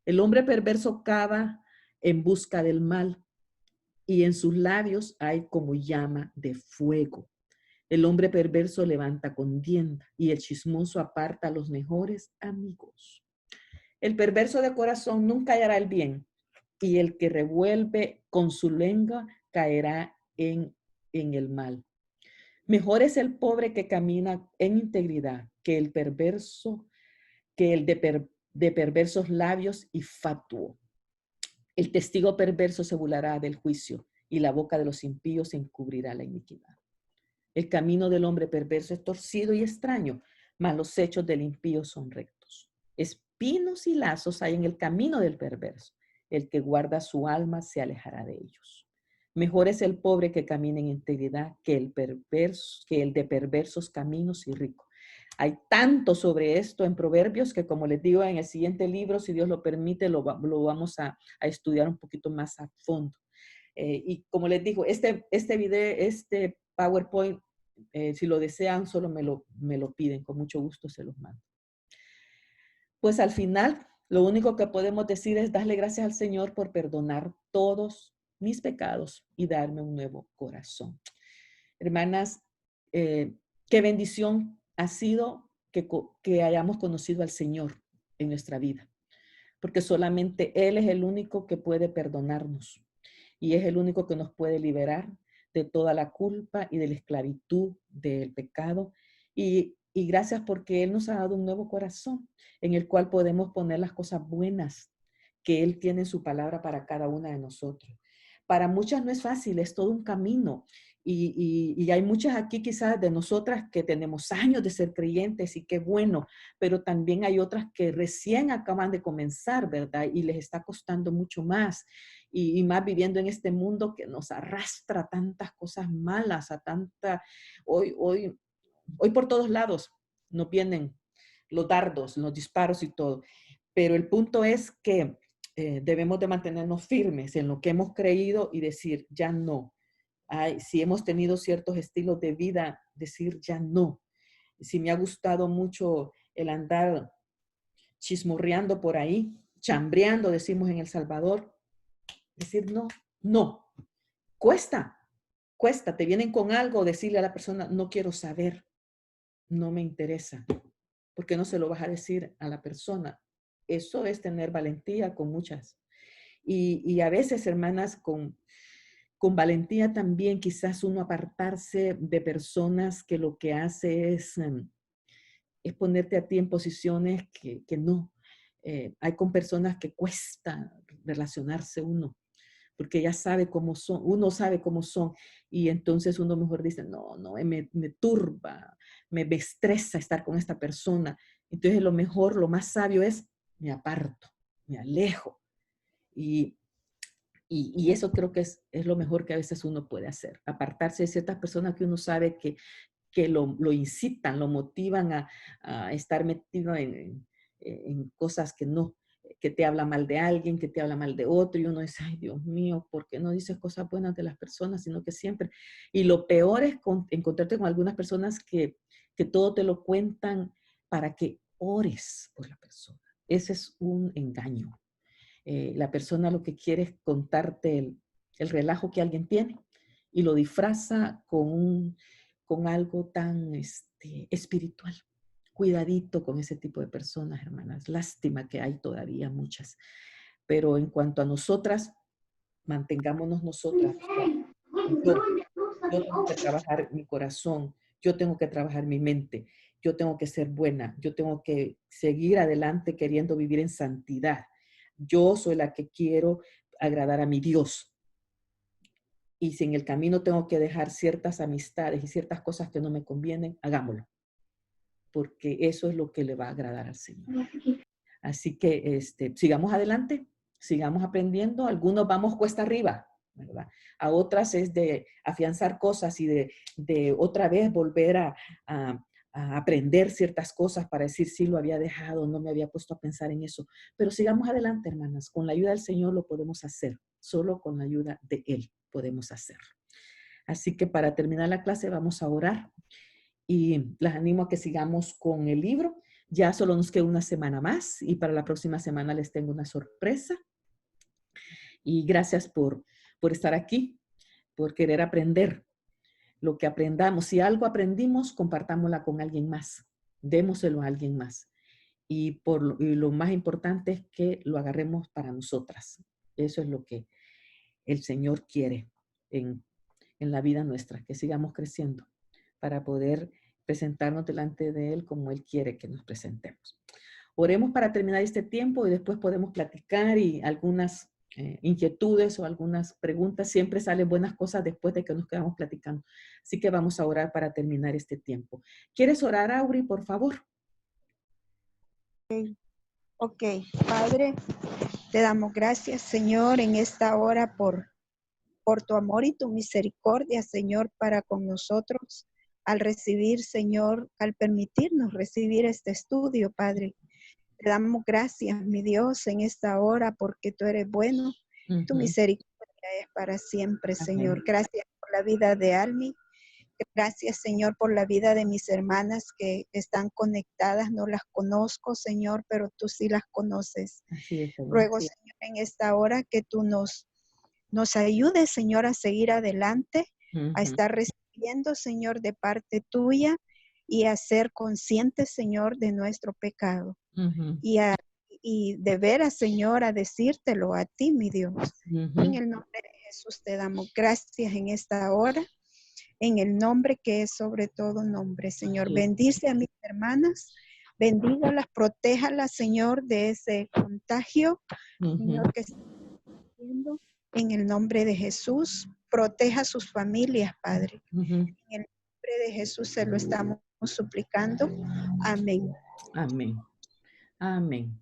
El hombre perverso cava en busca del mal, y en sus labios hay como llama de fuego. El hombre perverso levanta contienda, y el chismoso aparta a los mejores amigos. El perverso de corazón nunca hallará el bien, y el que revuelve con su lengua caerá en el mal. Mejor es el pobre que camina en integridad que el perverso, que el de perversos labios y fatuo. El testigo perverso se burlará del juicio y la boca de los impíos encubrirá la iniquidad. El camino del hombre perverso es torcido y extraño, mas los hechos del impío son rectos. Espinos y lazos hay en el camino del perverso. El que guarda su alma se alejará de ellos. Mejor es el pobre que camina en integridad que el de perversos caminos y rico. Hay tanto sobre esto en Proverbios que, como les digo, en el siguiente libro, si Dios lo permite, lo vamos a estudiar un poquito más a fondo. Y como les digo, este video, este PowerPoint, si lo desean, solo me lo piden. Con mucho gusto se los mando. Pues al final, lo único que podemos decir es darle gracias al Señor por perdonar todos mis pecados y darme un nuevo corazón. Hermanas, qué bendición ha sido que hayamos conocido al Señor en nuestra vida, porque solamente Él es el único que puede perdonarnos y es el único que nos puede liberar de toda la culpa y de la esclavitud del pecado. Y gracias porque Él nos ha dado un nuevo corazón en el cual podemos poner las cosas buenas que Él tiene en su palabra para cada una de nosotros. Para muchas no es fácil, es todo un camino. Y hay muchas aquí quizás de nosotras que tenemos años de ser creyentes y qué bueno, pero también hay otras que recién acaban de comenzar, ¿verdad? Y les está costando mucho más. y más viviendo en este mundo que nos arrastra a tantas cosas malas, a tanta, hoy por todos lados nos vienen los dardos, los disparos y todo. Pero el punto es que debemos de mantenernos firmes en lo que hemos creído y decir, ya no. Si hemos tenido ciertos estilos de vida, decir, ya no. Si me ha gustado mucho el andar chismorreando por ahí, chambreando, decimos en El Salvador, decir, no, no. Cuesta, te vienen con algo, decirle a la persona, no quiero saber, no me interesa. ¿Por qué no se lo vas a decir a la persona? Eso es tener valentía con muchas. Y a veces, hermanas, con valentía también quizás uno apartarse de personas que lo que hace es ponerte a ti en posiciones que no. Hay con personas que cuesta relacionarse uno, porque ya sabe cómo son, uno sabe cómo son, y entonces uno mejor dice, no, me turba, me estresa estar con esta persona. Entonces lo mejor, lo más sabio es, me aparto, me alejo. Y eso creo que es lo mejor que a veces uno puede hacer, apartarse de ciertas personas que uno sabe que lo incitan, lo motivan a estar metido en cosas que te habla mal de alguien, que te habla mal de otro, y uno dice, ay Dios mío, ¿por qué no dices cosas buenas de las personas? Sino que siempre, y lo peor es encontrarte con algunas personas que todo te lo cuentan para que ores por la persona. Ese es un engaño. La persona lo que quiere es contarte el relajo que alguien tiene y lo disfraza con algo tan espiritual. Cuidadito con ese tipo de personas, hermanas. Lástima que hay todavía muchas. Pero en cuanto a nosotras, mantengámonos nosotras. Yo tengo que trabajar mi corazón. Yo tengo que trabajar mi mente. Yo tengo que ser buena. Yo tengo que seguir adelante queriendo vivir en santidad. Yo soy la que quiero agradar a mi Dios. Y si en el camino tengo que dejar ciertas amistades y ciertas cosas que no me convienen, hagámoslo. Porque eso es lo que le va a agradar al Señor. Así que sigamos adelante, sigamos aprendiendo. Algunos vamos cuesta arriba, ¿verdad? A otras es de afianzar cosas y de otra vez volver a aprender ciertas cosas para decir si lo había dejado, no me había puesto a pensar en eso. Pero sigamos adelante, hermanas. Con la ayuda del Señor lo podemos hacer. Solo con la ayuda de Él podemos hacerlo. Así que para terminar la clase vamos a orar. Y las animo a que sigamos con el libro. Ya solo nos queda una semana más y para la próxima semana les tengo una sorpresa. Y gracias por estar aquí, por querer aprender lo que aprendamos. Si algo aprendimos, compartámosla con alguien más. Démoselo a alguien más. Y lo más importante es que lo agarremos para nosotras. Eso es lo que el Señor quiere en la vida nuestra, que sigamos creciendo para poder presentarnos delante de Él como Él quiere que nos presentemos. Oremos para terminar este tiempo y después podemos platicar y algunas inquietudes o algunas preguntas. Siempre salen buenas cosas después de que nos quedamos platicando. Así que vamos a orar para terminar este tiempo. ¿Quieres orar, Auri, por favor? Ok, Padre, te damos gracias, Señor, en esta hora por tu amor y tu misericordia, Señor, para con nosotros. Al recibir, Señor, al permitirnos recibir este estudio, Padre. Te damos gracias, mi Dios, en esta hora porque tú eres bueno. Tu misericordia es para siempre, Señor. Gracias por la vida de Almi. Gracias, Señor, por la vida de mis hermanas que están conectadas. No las conozco, Señor, pero tú sí las conoces. Ruego, Señor, en esta hora que tú nos ayudes, Señor, a seguir adelante, a estar recibiendo, Señor, de parte tuya y a ser conscientes, Señor, de nuestro pecado. Y de veras, Señor, a decírtelo a ti, mi Dios. En el nombre de Jesús te damos gracias en esta hora, en el nombre que es sobre todo nombre, Señor. Bendice a mis hermanas, bendígalas, protéjalas, Señor, de ese contagio, Señor, que está haciendo. En el nombre de Jesús, proteja a sus familias, Padre. En el nombre de Jesús se lo estamos suplicando. Amén. Amén. Amén.